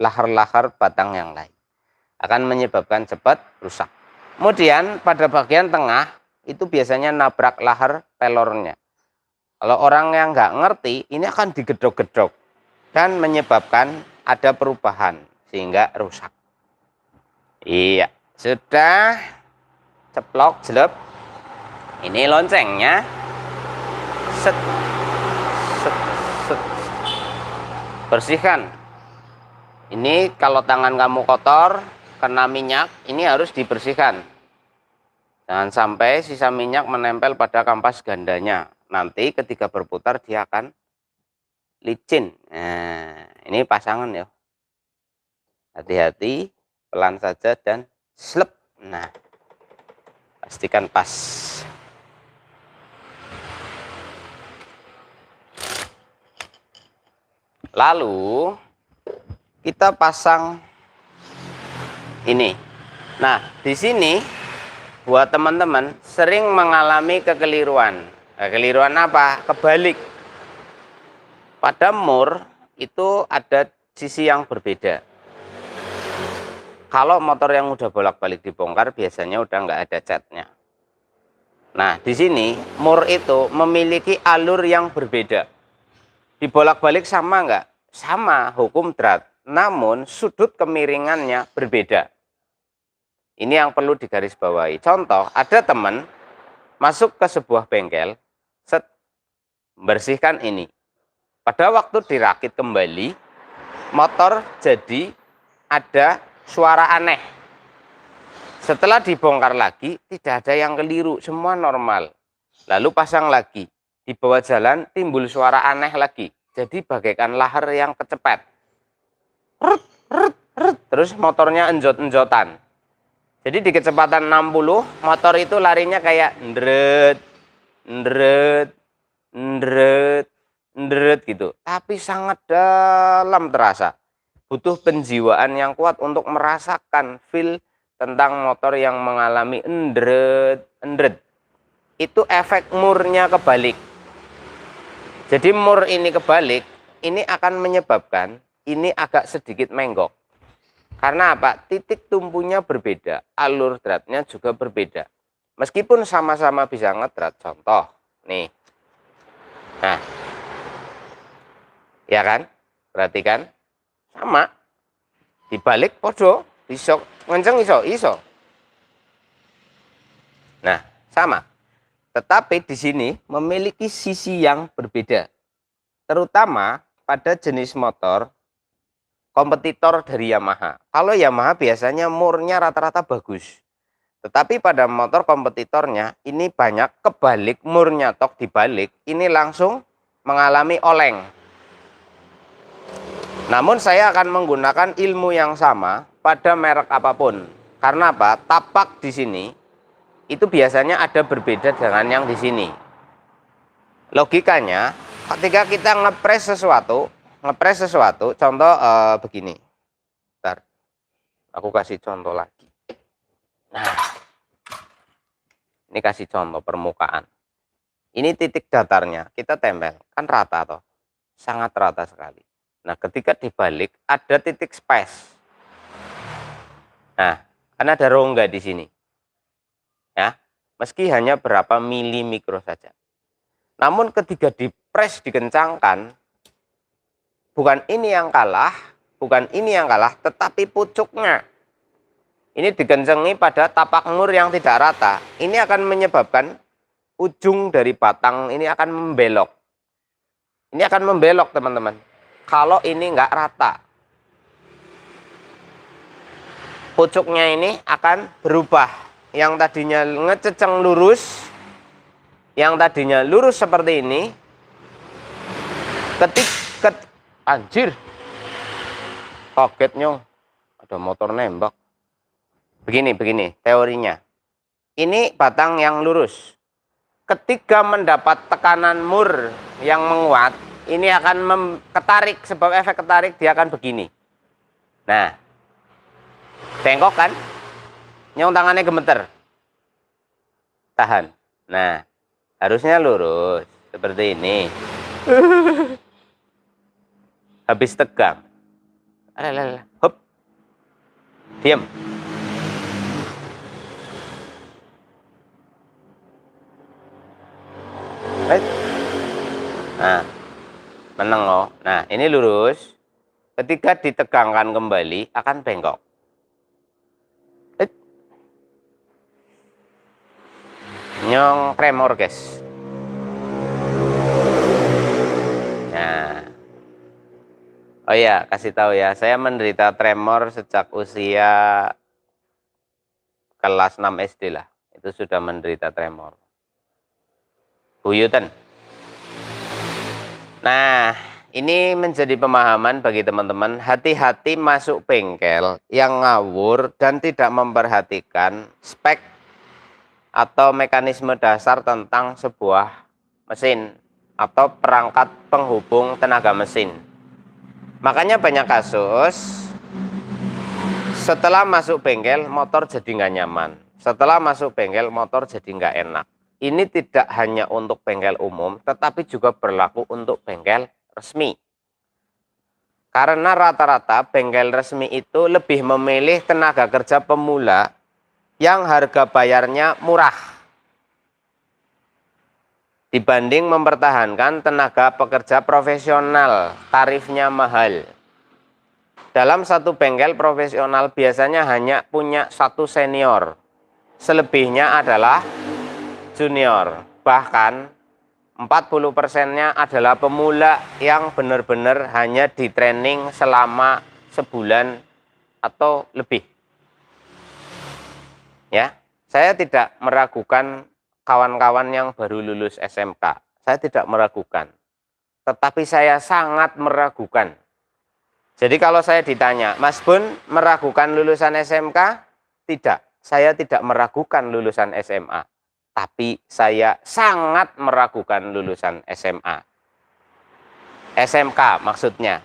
lahar-lahar batang yang lain. Akan menyebabkan cepat rusak. Kemudian pada bagian tengah, itu biasanya nabrak lahar pelornya. Kalau orang yang nggak ngerti, ini akan digedok-gedok dan menyebabkan ada perubahan sehingga rusak. Iya, sudah ceplok jelep. Ini loncengnya. Set, set, set. Bersihkan. Ini kalau tangan kamu kotor, kena minyak, ini harus dibersihkan. Jangan sampai sisa minyak menempel pada kampas gandanya. Nanti ketika berputar dia akan licin. Nah, ini pasangan ya. Hati-hati, pelan saja dan slep. Nah, pastikan pas. Lalu kita pasang ini. Nah, di sini buat teman-teman sering mengalami kekeliruan. Kekeliruan apa? Kebalik. Pada mur itu ada sisi yang berbeda. Kalau motor yang udah bolak-balik dibongkar biasanya udah nggak ada catnya. Nah, di sini mur itu memiliki alur yang berbeda. Dibolak-balik sama nggak? Sama, hukum drat. Namun sudut kemiringannya berbeda. Ini yang perlu digarisbawahi. Contoh, ada teman masuk ke sebuah bengkel, set, bersihkan ini. Pada waktu dirakit kembali, motor jadi ada suara aneh. Setelah dibongkar lagi, tidak ada yang keliru, semua normal. Lalu pasang lagi, di bawah jalan timbul suara aneh lagi. Jadi bagaikan lahar yang kecepet. Rut, rut, rut. Terus motornya enjot-enjotan. Jadi di kecepatan 60, motor itu larinya kayak ndret, ndret, ndret, ndret gitu. Tapi sangat dalam terasa. Butuh penjiwaan yang kuat untuk merasakan feel tentang motor yang mengalami ndret, ndret. Itu efek murnya kebalik. Jadi mur ini kebalik, ini akan menyebabkan ini agak sedikit menggok. Karena apa? Titik tumpunya berbeda, alur dratnya juga berbeda. Meskipun sama-sama bisa ngedrat, contoh, nih. Nah, ya kan? Perhatikan, sama. Dibalik, podo, iso, ngenceng iso. Nah, sama. Tetapi di sini memiliki sisi yang berbeda. Terutama pada jenis motor kompetitor dari Yamaha. Kalau Yamaha biasanya murnya rata-rata bagus. Tetapi pada motor kompetitornya ini banyak kebalik, murnya tok dibalik, ini langsung mengalami oleng. Namun saya akan menggunakan ilmu yang sama pada merek apapun. Karena apa? Tapak di sini itu biasanya ada berbeda dengan yang di sini. Logikanya, ketika kita ngepres sesuatu, contoh begini. Bentar, aku kasih contoh lagi. Nah, ini kasih contoh permukaan. Ini titik datarnya, kita tempel, kan rata toh, sangat rata sekali. Nah, ketika dibalik ada titik space. Nah, kan ada rongga di sini. Ya, meski hanya berapa milimikro saja. Namun ketika dipres dikencangkan, bukan ini yang kalah, tetapi pucuknya. Ini dikencengi pada tapak mur yang tidak rata. Ini akan menyebabkan ujung dari batang ini akan membelok. Ini akan membelok, teman-teman. Kalau ini nggak rata, pucuknya ini akan berubah. Yang tadinya ngececeng lurus, yang tadinya lurus seperti ini, anjir, kaget nyong, ada motor nembak. Begini teorinya. Ini batang yang lurus. Ketika mendapat tekanan mur yang menguat, ini akan ketarik, sebab efek ketarik dia akan begini. Nah, bengkok kan? Nyong tangannya gemeter. Tahan. Nah, harusnya lurus seperti ini. Habis tegang. Hop. Diam. Nah, menengok. Nah, ini lurus. Ketika ditegangkan kembali akan bengkok. Nyong tremor, guys. Nah, oh ya, kasih tahu ya, saya menderita tremor sejak usia kelas 6 SD lah. Itu sudah menderita tremor. Buyutan. Nah, ini menjadi pemahaman bagi teman-teman. Hati-hati masuk bengkel yang ngawur dan tidak memperhatikan spek atau mekanisme dasar tentang sebuah mesin atau perangkat penghubung tenaga mesin. Makanya banyak kasus setelah masuk bengkel motor jadi nggak nyaman, setelah masuk bengkel motor jadi nggak enak. Ini tidak hanya untuk bengkel umum, tetapi juga berlaku untuk bengkel resmi. Karena rata-rata bengkel resmi itu lebih memilih tenaga kerja pemula yang harga bayarnya murah dibanding mempertahankan tenaga pekerja profesional, tarifnya mahal. Dalam satu bengkel profesional biasanya hanya punya satu senior, selebihnya adalah junior. Bahkan 40%-nya adalah pemula yang benar-benar hanya di training selama sebulan atau lebih. Ya, saya tidak meragukan kawan-kawan yang baru lulus SMK. Saya tidak meragukan. Tetapi saya sangat meragukan. Jadi kalau saya ditanya, Mas Bun meragukan lulusan SMK? Tidak, saya tidak meragukan lulusan SMA. Tapi saya sangat meragukan lulusan SMA. SMK maksudnya.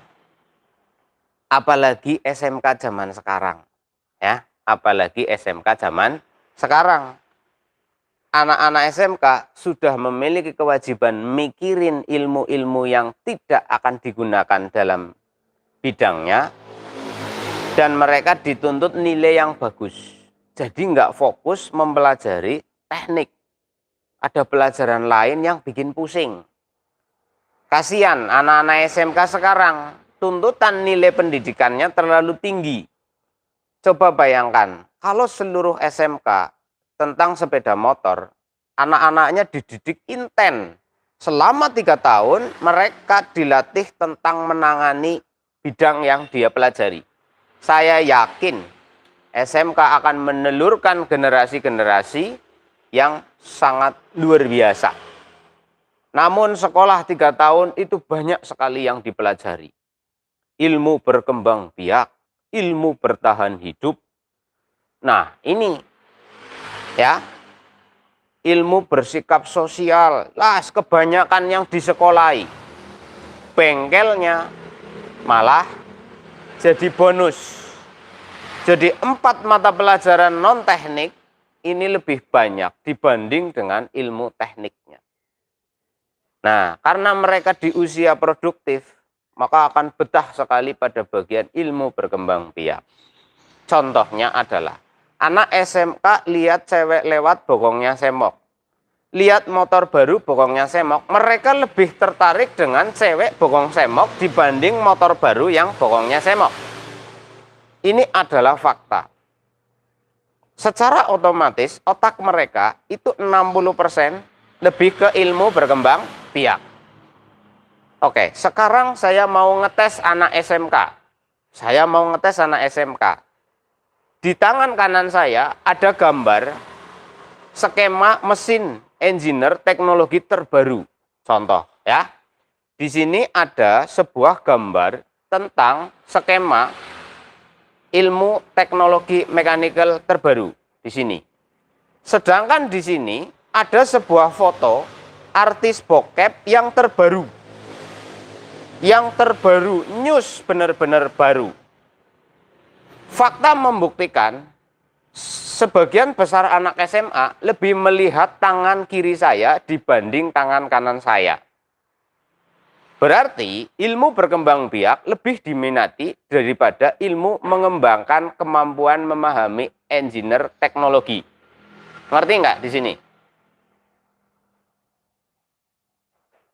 Apalagi SMK zaman sekarang. Ya, apalagi SMK zaman sekarang. Anak-anak SMK sudah memiliki kewajiban mikirin ilmu-ilmu yang tidak akan digunakan dalam bidangnya. Dan mereka dituntut nilai yang bagus. Jadi nggak fokus mempelajari teknik. Ada pelajaran lain yang bikin pusing. Kasihan anak-anak SMK sekarang, tuntutan nilai pendidikannya terlalu tinggi. Coba bayangkan, kalau seluruh SMK tentang sepeda motor, anak-anaknya dididik intens. Selama 3 tahun, mereka dilatih tentang menangani bidang yang dia pelajari. Saya yakin SMK akan menelurkan generasi-generasi yang sangat luar biasa. Namun sekolah 3 tahun itu banyak sekali yang dipelajari. Ilmu berkembang biak, ilmu bertahan hidup. Nah ini ya, ilmu bersikap sosial. Lah kebanyakan yang disekolahi. Bengkelnya malah jadi bonus. Jadi 4 mata pelajaran non teknik ini lebih banyak dibanding dengan ilmu tekniknya. Nah, karena mereka di usia produktif, maka akan betah sekali pada bagian ilmu berkembang biak. Contohnya adalah, anak SMK lihat cewek lewat bokongnya semok. Lihat motor baru bokongnya semok. Mereka lebih tertarik dengan cewek bokong semok dibanding motor baru yang bokongnya semok. Ini adalah fakta. Secara otomatis otak mereka itu 60% lebih ke ilmu berkembang biak. Oke, sekarang saya mau ngetes anak SMK. Saya mau ngetes anak SMK. Di tangan kanan saya ada gambar skema mesin engineer teknologi terbaru. Contoh ya. Di sini ada sebuah gambar tentang skema ilmu teknologi mechanical terbaru di sini. Sedangkan di sini ada sebuah foto artis bokep yang terbaru. Yang terbaru, news benar-benar baru. Fakta membuktikan sebagian besar anak SMA lebih melihat tangan kiri saya dibanding tangan kanan saya. Berarti ilmu berkembang biak lebih diminati daripada ilmu mengembangkan kemampuan memahami engineer teknologi. Ngerti nggak di sini?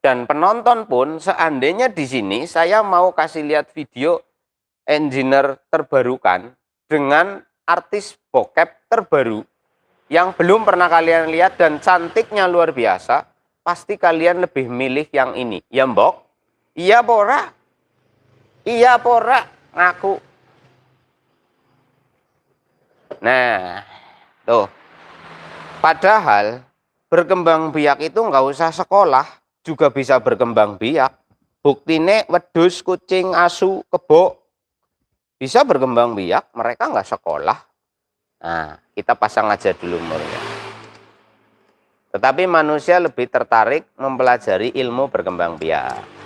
Dan penonton pun seandainya di sini saya mau kasih lihat video engineer terbarukan dengan artis bokep terbaru yang belum pernah kalian lihat dan cantiknya luar biasa, pasti kalian lebih milih yang ini. Ya mbok? Iya pora? Iya pora? Ngaku. Nah, tuh. Padahal berkembang biak itu nggak usah sekolah, juga bisa berkembang biak. Buktine wedhus, kucing, asu, kebo bisa berkembang biak, mereka nggak sekolah. Nah, kita pasang aja dulu umurnya. Tetapi manusia lebih tertarik mempelajari ilmu berkembang biak.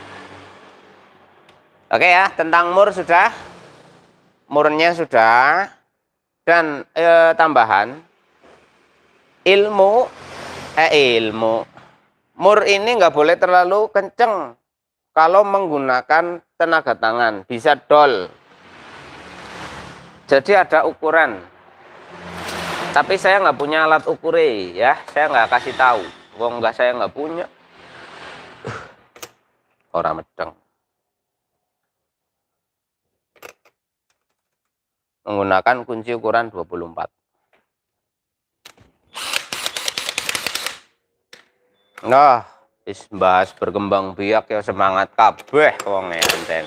Oke ya, tentang mur sudah, murnya sudah, dan tambahan ilmu, mur ini nggak boleh terlalu kenceng kalau menggunakan tenaga tangan, bisa dol. Jadi ada ukuran. Tapi saya nggak punya alat ukure ya, saya nggak kasih tahu. Wong nggak, saya nggak punya. Orang medeng. Menggunakan kunci ukuran 24. Nah, bahas berkembang biak ya semangat kabeh wong enten.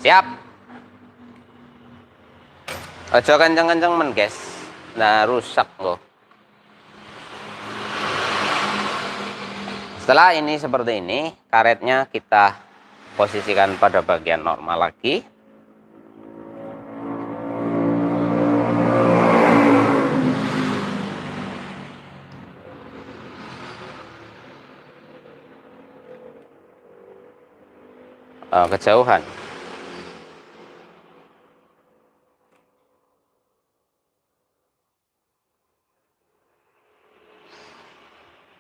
Siap. Aja kenceng-kenceng men, guys. Nah, rusak loh. Setelah ini seperti ini, karetnya kita posisikan pada bagian normal lagi. Kejauhan.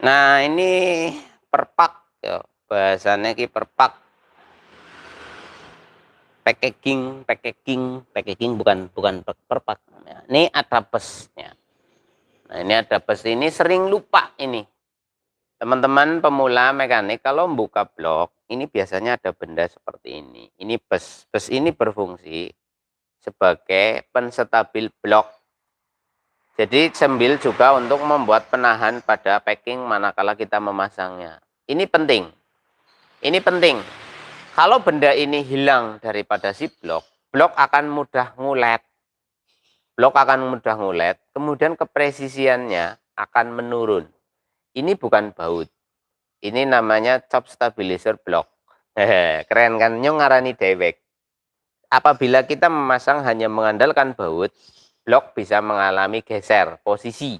Nah, ini perpak ya, bahasanya ki perpak. Packaging bukan perpak. Ini ada busnya. Nah, ini ada bus, ini sering lupa ini. Teman-teman pemula mekanik kalau membuka blok, ini biasanya ada benda seperti ini. Ini bus. Bus ini berfungsi sebagai penstabil blok. Jadi sambil juga untuk membuat penahan pada packing manakala kita memasangnya. Ini penting. Ini penting. Kalau benda ini hilang daripada si blok, blok akan mudah ngulet. Blok akan mudah ngulet, kemudian kepresisiannya akan menurun. Ini bukan baut. Ini namanya chop stabilizer block. Keren kan? Nyong ngarani dewek. Apabila kita memasang hanya mengandalkan baut, blok bisa mengalami geser posisi.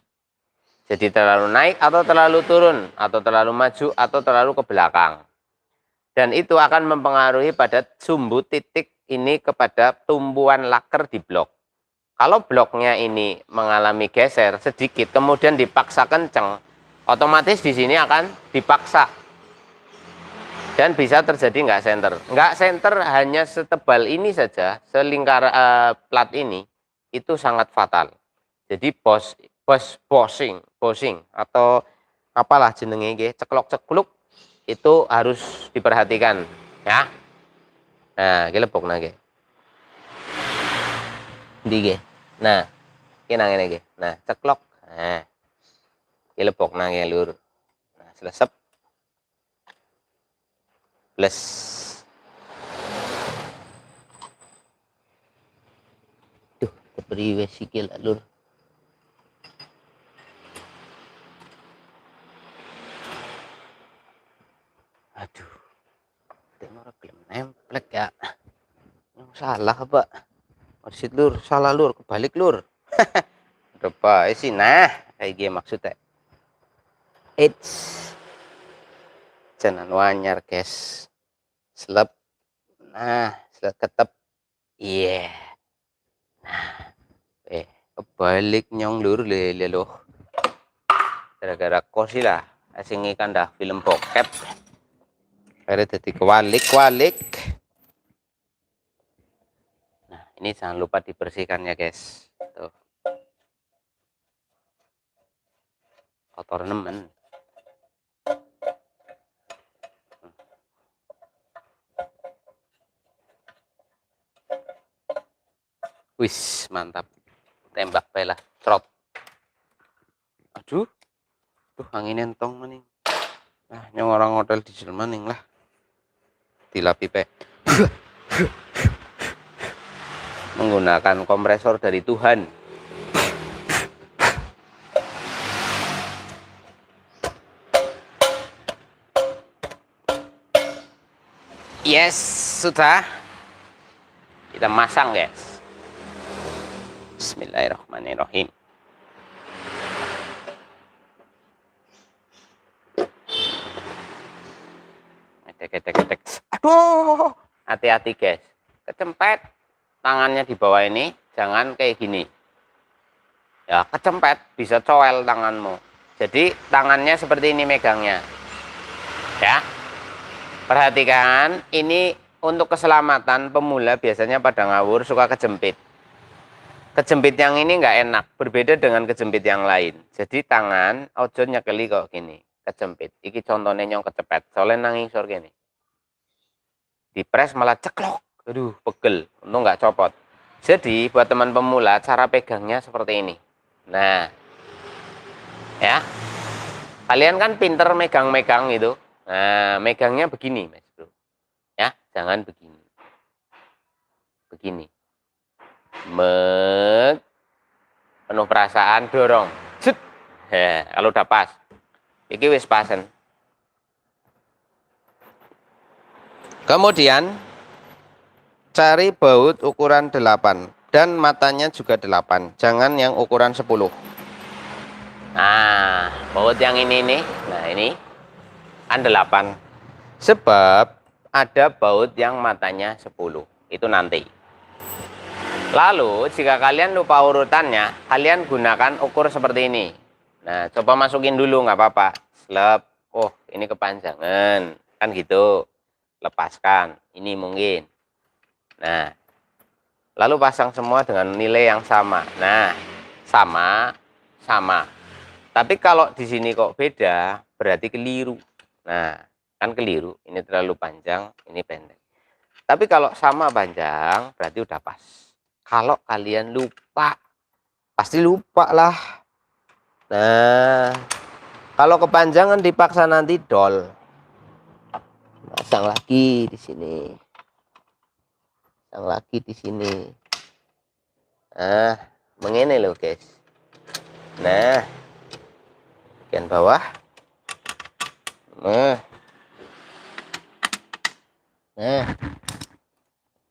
Jadi terlalu naik atau terlalu turun, atau terlalu maju atau terlalu ke belakang. Dan itu akan mempengaruhi pada sumbu titik ini kepada tumpuan laker di blok. Kalau bloknya ini mengalami geser sedikit, kemudian dipaksa kenceng, otomatis di sini akan dipaksa. Dan bisa terjadi nggak center. Nggak center hanya setebal ini saja, selingkar plat ini, itu sangat fatal. Jadi bossing atau apalah jenenge, ceklok-cekluk, itu harus diperhatikan ya. Nah, iki lebok nang ndi nah, iki nang ngene iki. Nah, ceklok. Nah, iki lebok nang lur. Nah, selesep. Plus. Duh, kepriwe sikil lur. Aduh. Tengok gelem nemplek ya. Yang salah apa? Maksud lur, salah lur, kebalik lur. Apa sih? Nah, kayak gini maksudnya. It's jangan wanyar guys. Selep. Nah, selep ketep. Iya. Yeah. Nah, kebalik nyong lur lele loh. Gara-gara kosi lah. Asing ikan dah film bokep. Akhirnya jadi kewalik-walik. Nah, ini jangan lupa dibersihkan ya guys. Tuh. Kotor nemen. Wis, mantap. Tembak pelah, trot. Aduh. Tuh angin entong maning. Nah, nyong orang hotel di Jerman lah. Dilapi pe. Menggunakan kompresor dari Tuhan. Yes, sudah. Kita masang guys. Bismillahirrahmanirrahim. Ketek. Aduh, hati-hati guys. Kecempet tangannya di bawah ini, jangan kayak gini. Ya, kecempet bisa cowel tanganmu. Jadi tangannya seperti ini megangnya. Ya. Perhatikan, ini untuk keselamatan pemula biasanya pada ngawur suka kejepit. Kejepit yang ini nggak enak, berbeda dengan kejepit yang lain. Jadi tangan ojo nyekeli kok gini, kejepit. Iki contohnya nyong kecepet, soalnya nanging sor gini. Dipres malah ceklok, aduh pegel, untung nggak copot. Jadi buat teman pemula cara pegangnya seperti ini. Nah, ya, kalian kan pinter megang-megang itu. Nah, megangnya begini, mas bro. Ya, jangan begini. Begini. Penuh perasaan, dorong. Set. Kalau udah pas, iki wis pasen. Kemudian cari baut ukuran 8 dan matanya juga 8. Jangan yang ukuran 10. Nah, baut yang ini nih. Nah, ini kan 8. Sebab ada baut yang matanya 10. Itu nanti. Lalu, jika kalian lupa urutannya, kalian gunakan ukur seperti ini. Nah, coba masukin dulu nggak apa-apa. Slep. Oh, ini kepanjangan. Kan gitu. Lepaskan. Ini mungkin. Nah, lalu pasang semua dengan nilai yang sama. Nah, sama. Tapi kalau di sini kok beda, berarti keliru. Nah, kan keliru. Ini terlalu panjang, ini pendek. Tapi kalau sama panjang, berarti udah pas. Kalau kalian lupa, pasti lupa lah. Nah, kalau kepanjangan dipaksa nanti dol. Pasang lagi di sini. Pasang lagi di sini. Nah, begini loh guys. Nah, bagian bawah. Nah,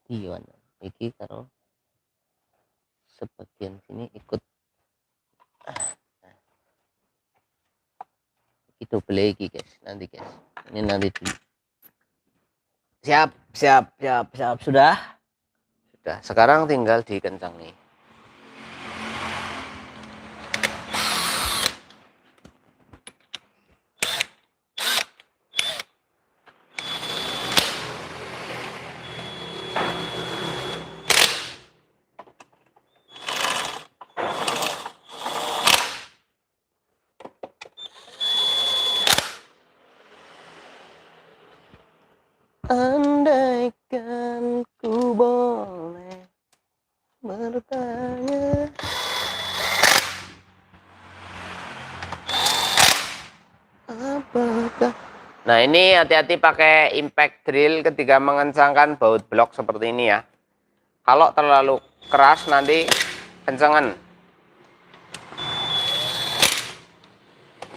gimana? Iki karo sebagian sini ikut. Itu double lagi guys. Nanti guys. Ini nanti dulu. Siap. Sudah. Sekarang tinggal dikencang nih. Andaikan ku boleh bertanya. Apakah? Nah, ini hati-hati pakai impact drill ketika mengencangkan baut blok seperti ini ya. Kalau terlalu keras nanti kencengan.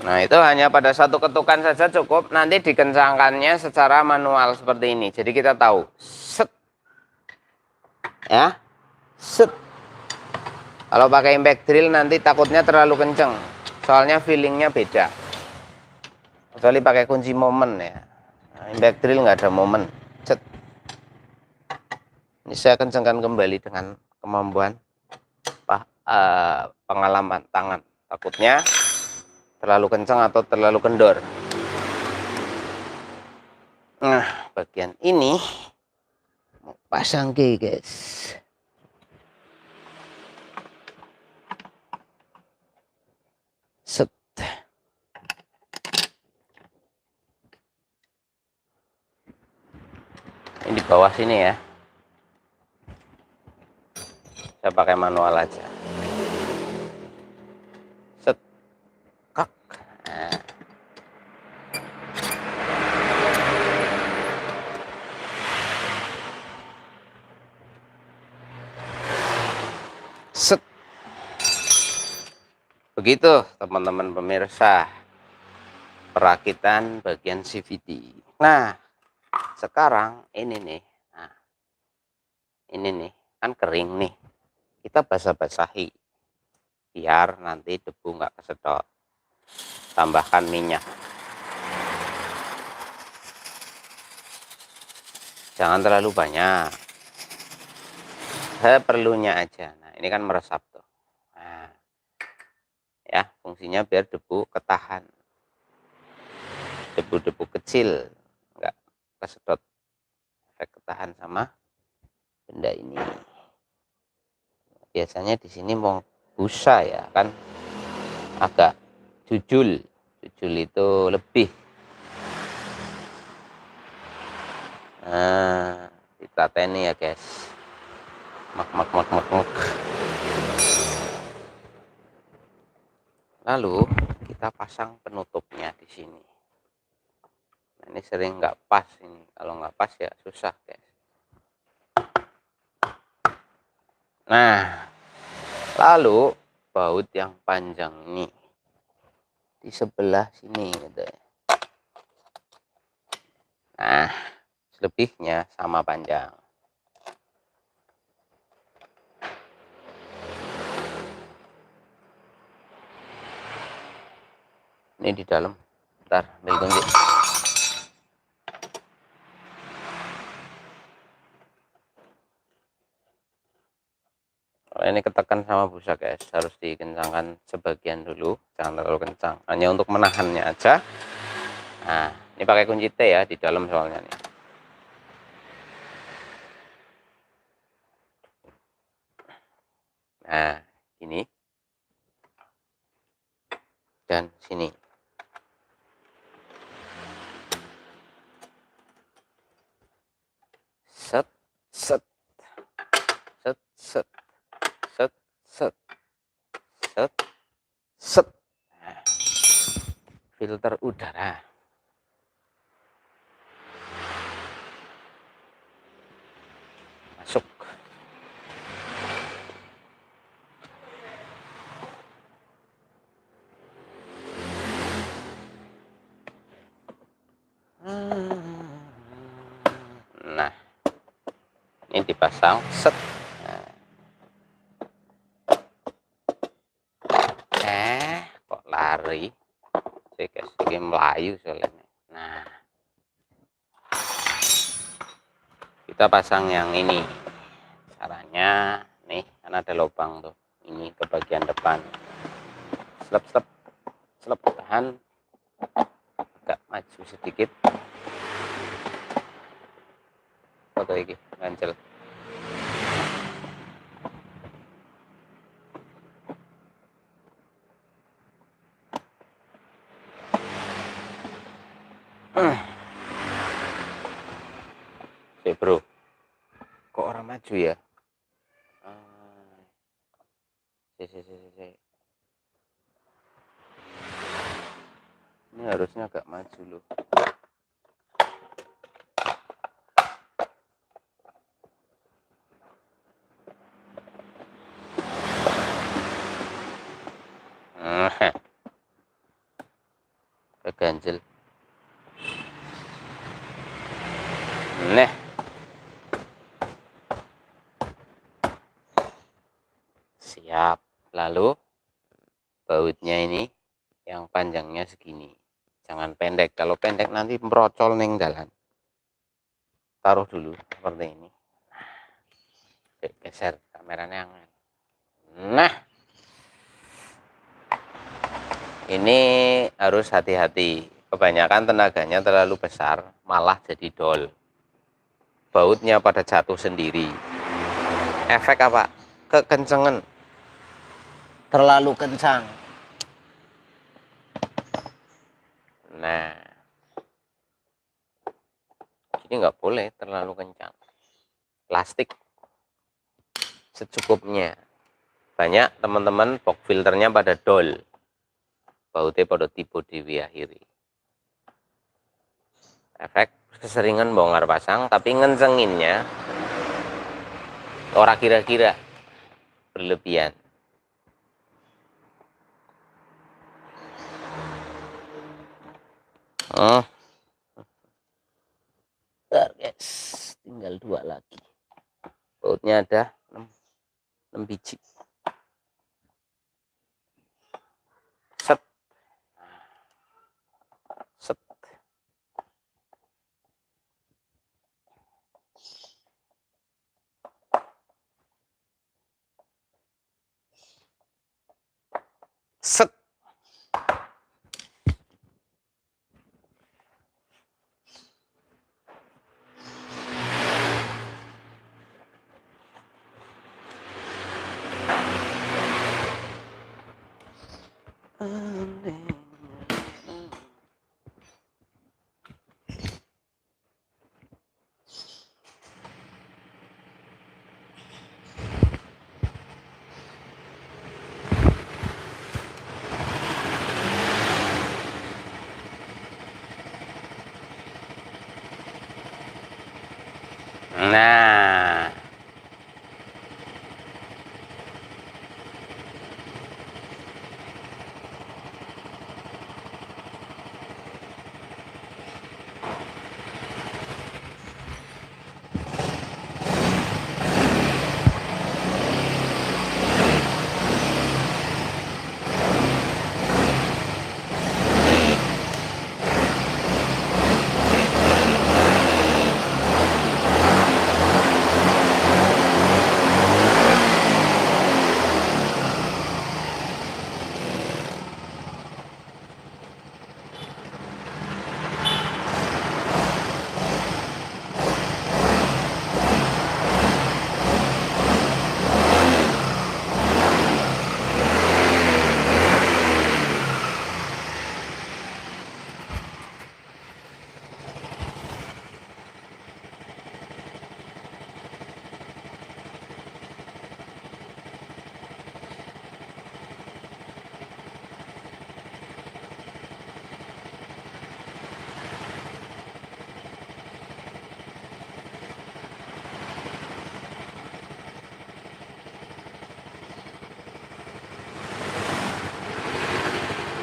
Nah, itu hanya pada satu ketukan saja cukup. Nanti dikencangkannya secara manual seperti ini. Jadi kita tahu. Set. Ya. Set. Kalau pakai impact drill nanti takutnya terlalu kenceng. Soalnya feelingnya beda. Kecuali pakai kunci momen ya. Nah, impact drill nggak ada momen. Set. Ini saya kencangkan kembali dengan kemampuan pengalaman tangan. Takutnya terlalu kencang atau terlalu kendor. Nah, bagian ini mau pasang ke guys. Set. Ini di bawah sini ya. Saya pakai manual aja. Set. Kak. Nah. Set. Begitu teman-teman pemirsa perakitan bagian CVT. Nah, sekarang ini nih. Nah, ini nih kan kering nih. Kita basah-basahi biar nanti debu nggak kesedot. Tambahkan minyak. Jangan terlalu banyak. Seperlunya aja. Nah, ini kan meresap tuh. Nah, ya, fungsinya biar debu ketahan. Debu-debu kecil nggak kesedot. Ketahan sama benda ini. Biasanya di sini mau busa ya kan agak jujul itu lebih. Nah, ditrateni ya guys. Mak. Lalu kita pasang penutupnya di sini. Nah, ini sering nggak pas ini. Kalau nggak pas ya susah guys. Nah, lalu baut yang panjang ini di sebelah sini gitu ya. Nah, selebihnya sama panjang. Ini di dalam. Ntar ambil kunci. Ini ketekan sama busa guys, harus dikencangkan sebagian dulu, jangan terlalu kencang, hanya untuk menahannya aja. Nah, ini pakai kunci T ya di dalam soalnya nih. Nah, ini dan sini. Set, set, set, set, set, set, set, set. Nah, filter udara. Ini dipasang set. Kok lari sih guys, ini melayu soalnya. Nah, kita pasang yang ini. Caranya nih, kan ada lubang tuh, ini ke bagian depan. Slep slep slep, tahan, agak maju sedikit. Foto ini ngancel. Bro, kok orang maju ya? Ini harusnya agak maju loh. Keganjel. Nah, siap. Lalu bautnya ini yang panjangnya segini, jangan pendek. Kalau pendek nanti merocol neng jalan. Taruh dulu seperti ini. Geser kameranya. Nah, ini harus hati-hati. Kebanyakan tenaganya terlalu besar, malah jadi dol. Bautnya pada jatuh sendiri. Efek apa? Kekencengan. Terlalu kencang. Nah, ini nggak boleh terlalu kencang. Plastik secukupnya. Banyak teman-teman box filternya pada dol. Bautnya pada tipe dewi akhiri. Efek keseringan bongkar pasang, tapi ngencenginnya ora kira-kira berlebihan. Bentar guys, tinggal 2 lagi. Bautnya ada 6 biji. Set. Set. Set. Nah,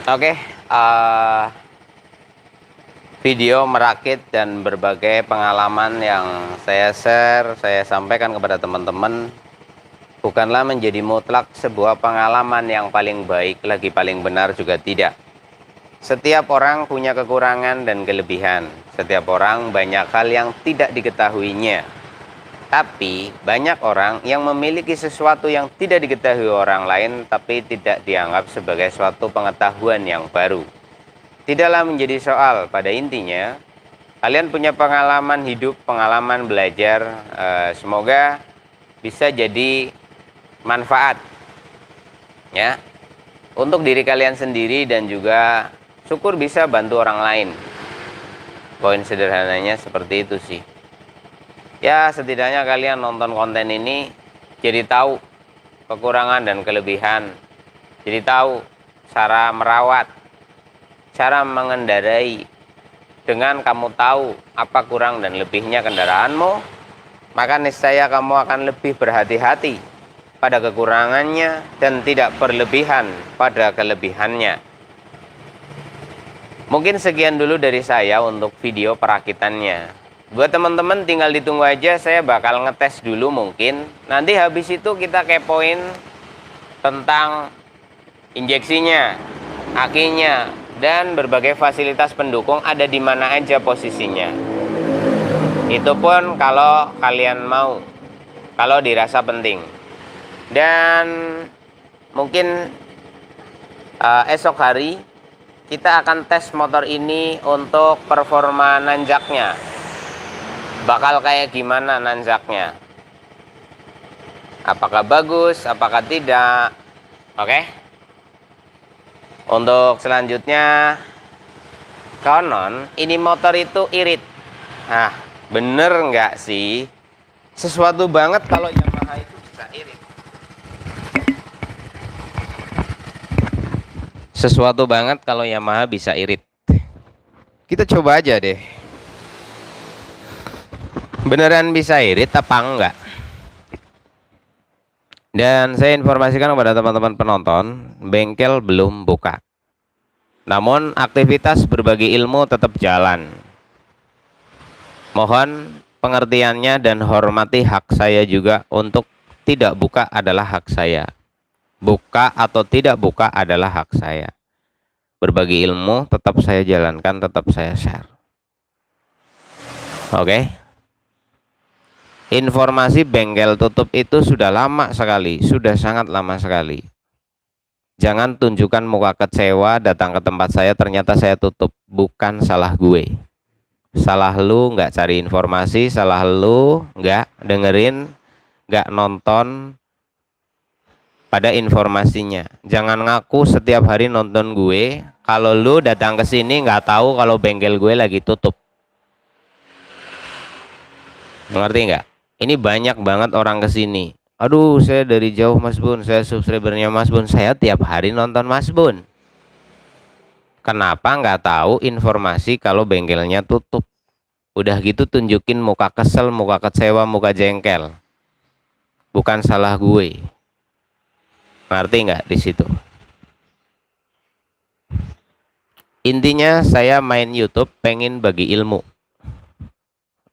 oke. video merakit dan berbagai pengalaman yang saya share, saya sampaikan kepada teman-teman bukanlah menjadi mutlak sebuah pengalaman yang paling baik, lagi paling benar juga tidak. Setiap orang punya kekurangan dan kelebihan. Setiap orang banyak hal yang tidak diketahuinya. Tapi banyak orang yang memiliki sesuatu yang tidak diketahui orang lain tapi tidak dianggap sebagai suatu pengetahuan yang baru. Tidaklah menjadi soal, pada intinya kalian punya pengalaman hidup, pengalaman belajar, semoga bisa jadi manfaat ya untuk diri kalian sendiri dan juga syukur bisa bantu orang lain. Poin sederhananya seperti itu sih. Ya setidaknya kalian nonton konten ini jadi tahu kekurangan dan kelebihan. Jadi tahu cara merawat, cara mengendarai. Dengan kamu tahu apa kurang dan lebihnya kendaraanmu, maka niscaya kamu akan lebih berhati-hati pada kekurangannya dan tidak berlebihan pada kelebihannya. Mungkin sekian dulu dari saya untuk video perakitannya. Buat teman-teman tinggal ditunggu aja, saya bakal ngetes dulu mungkin. Nanti habis itu kita kepoin tentang injeksinya, akinya, dan berbagai fasilitas pendukung ada di mana aja posisinya. Itu pun kalau kalian mau, kalau dirasa penting. Dan mungkin esok hari kita akan tes motor ini untuk performa nanjaknya. Bakal kayak gimana nanjaknya? Apakah bagus, apakah tidak? Oke. Untuk selanjutnya, konon ini motor itu irit. Nah, bener nggak sih? Sesuatu banget kalau Yamaha itu bisa irit. Sesuatu banget kalau Yamaha bisa irit. Kita coba aja deh. Beneran bisa irit apa enggak? Dan saya informasikan kepada teman-teman penonton, bengkel belum buka. Namun aktivitas berbagi ilmu tetap jalan. Mohon pengertiannya dan hormati hak saya juga untuk tidak buka adalah hak saya. Buka atau tidak buka adalah hak saya. Berbagi ilmu tetap saya jalankan, tetap saya share. Oke. Informasi bengkel tutup itu sudah lama sekali, sudah sangat lama sekali. Jangan tunjukkan muka kecewa datang ke tempat saya ternyata saya tutup. Bukan salah gue. Salah lu nggak cari informasi, salah lu nggak dengerin, nggak nonton pada informasinya. Jangan ngaku setiap hari nonton gue, kalau lu datang ke sini nggak tahu kalau bengkel gue lagi tutup. Mengerti nggak? Ini banyak banget orang kesini. Aduh, saya dari jauh Mas Bun, saya subscribernya Mas Bun, saya tiap hari nonton Mas Bun. Kenapa nggak tahu informasi kalau bengkelnya tutup? Udah gitu tunjukin muka kesel, muka kecewa, muka jengkel. Bukan salah gue. Ngerti nggak di situ? Intinya saya main YouTube pengen bagi ilmu.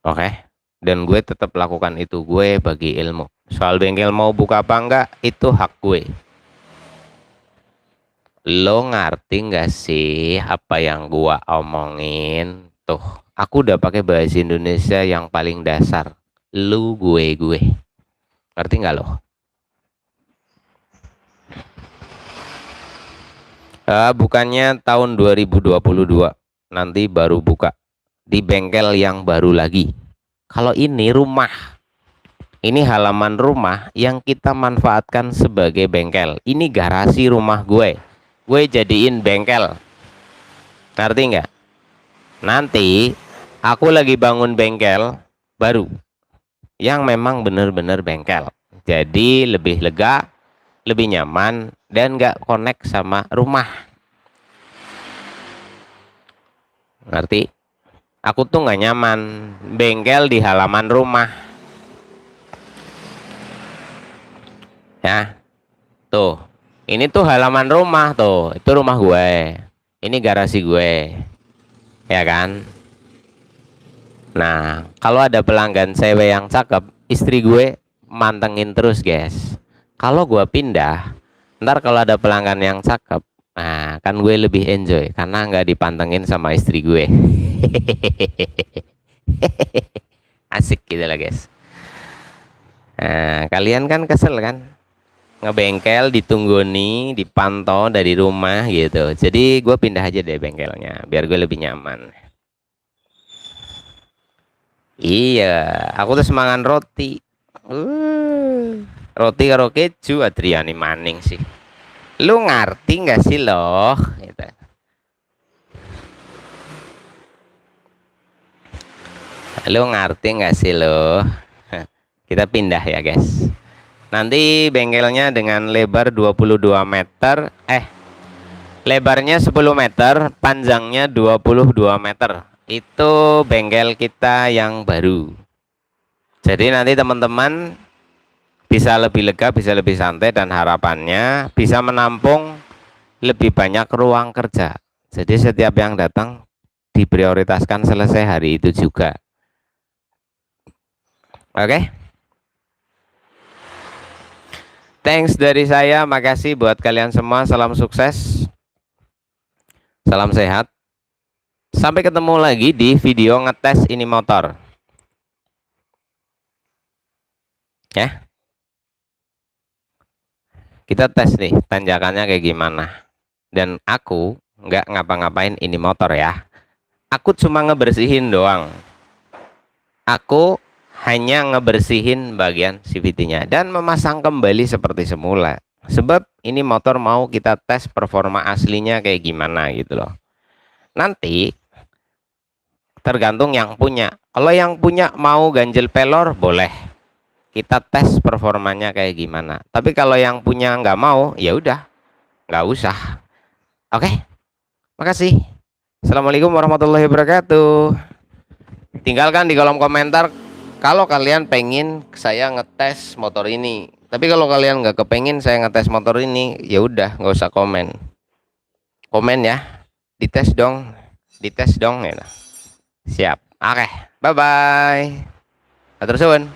Oke? Dan gue tetap lakukan itu, gue bagi ilmu. Soal bengkel mau buka apa enggak, itu hak gue. Lo ngerti nggak sih apa yang gue omongin? Tuh, aku udah pakai bahasa Indonesia yang paling dasar. Lu, gue. Ngerti nggak lo? Bukannya tahun 2022 nanti baru buka di bengkel yang baru lagi. Kalau ini rumah, ini halaman rumah yang kita manfaatkan sebagai bengkel. Ini garasi rumah gue jadiin bengkel. Ngerti nggak? Nanti aku lagi bangun bengkel baru yang memang bener-bener bengkel. Jadi lebih lega, lebih nyaman, dan nggak connect sama rumah. Ngerti? Aku tuh nggak nyaman bengkel di halaman rumah. Ya, tuh, ini tuh halaman rumah tuh, itu rumah gue. Ini garasi gue, ya kan? Nah, kalau ada pelanggan cewek yang cakep, istri gue mantengin terus, guys. Kalau gue pindah, ntar kalau ada pelanggan yang cakep, nah kan gue lebih enjoy karena nggak dipantengin sama istri gue. Asik gitu lah, guys. Nah, kalian kan kesel kan? Ngebengkel ditunggoni, dipantau dari rumah gitu. Jadi gue pindah aja deh bengkelnya, biar gue lebih nyaman. Iya, aku tuh semangan roti. Roti karo keju Adriani maning sih. Lu ngerti nggak sih loh? Gitu. Lu ngerti nggak sih loh? Kita pindah ya guys. Nanti bengkelnya dengan lebar 22 meter. Lebarnya 10 meter, panjangnya 22 meter. Itu bengkel kita yang baru. Jadi nanti teman-teman bisa lebih lega, bisa lebih santai, dan harapannya bisa menampung lebih banyak ruang kerja. Jadi setiap yang datang diprioritaskan selesai hari itu juga. Oke? Thanks dari saya, makasih buat kalian semua. Salam sukses, salam sehat. Sampai ketemu lagi di video ngetes ini motor. Ya. Kita tes nih tanjakannya kayak gimana. Dan aku nggak ngapa-ngapain ini motor ya. Aku cuma ngebersihin doang. Aku hanya ngebersihin bagian CVT-nya dan memasang kembali seperti semula. Sebab ini motor mau kita tes performa aslinya kayak gimana gitu loh. Nanti tergantung yang punya. Kalau yang punya mau ganjel pelor boleh. Kita tes performanya kayak gimana. Tapi kalau yang punya nggak mau, ya udah, nggak usah. Oke, makasih. Assalamualaikum warahmatullahi wabarakatuh. Tinggalkan di kolom komentar kalau kalian pengen saya ngetes motor ini. Tapi kalau kalian nggak kepengin saya ngetes motor ini, ya udah nggak usah komen. Komen ya, dites dong, dites dong ya. Siap. Oke, bye bye. Atur suwun.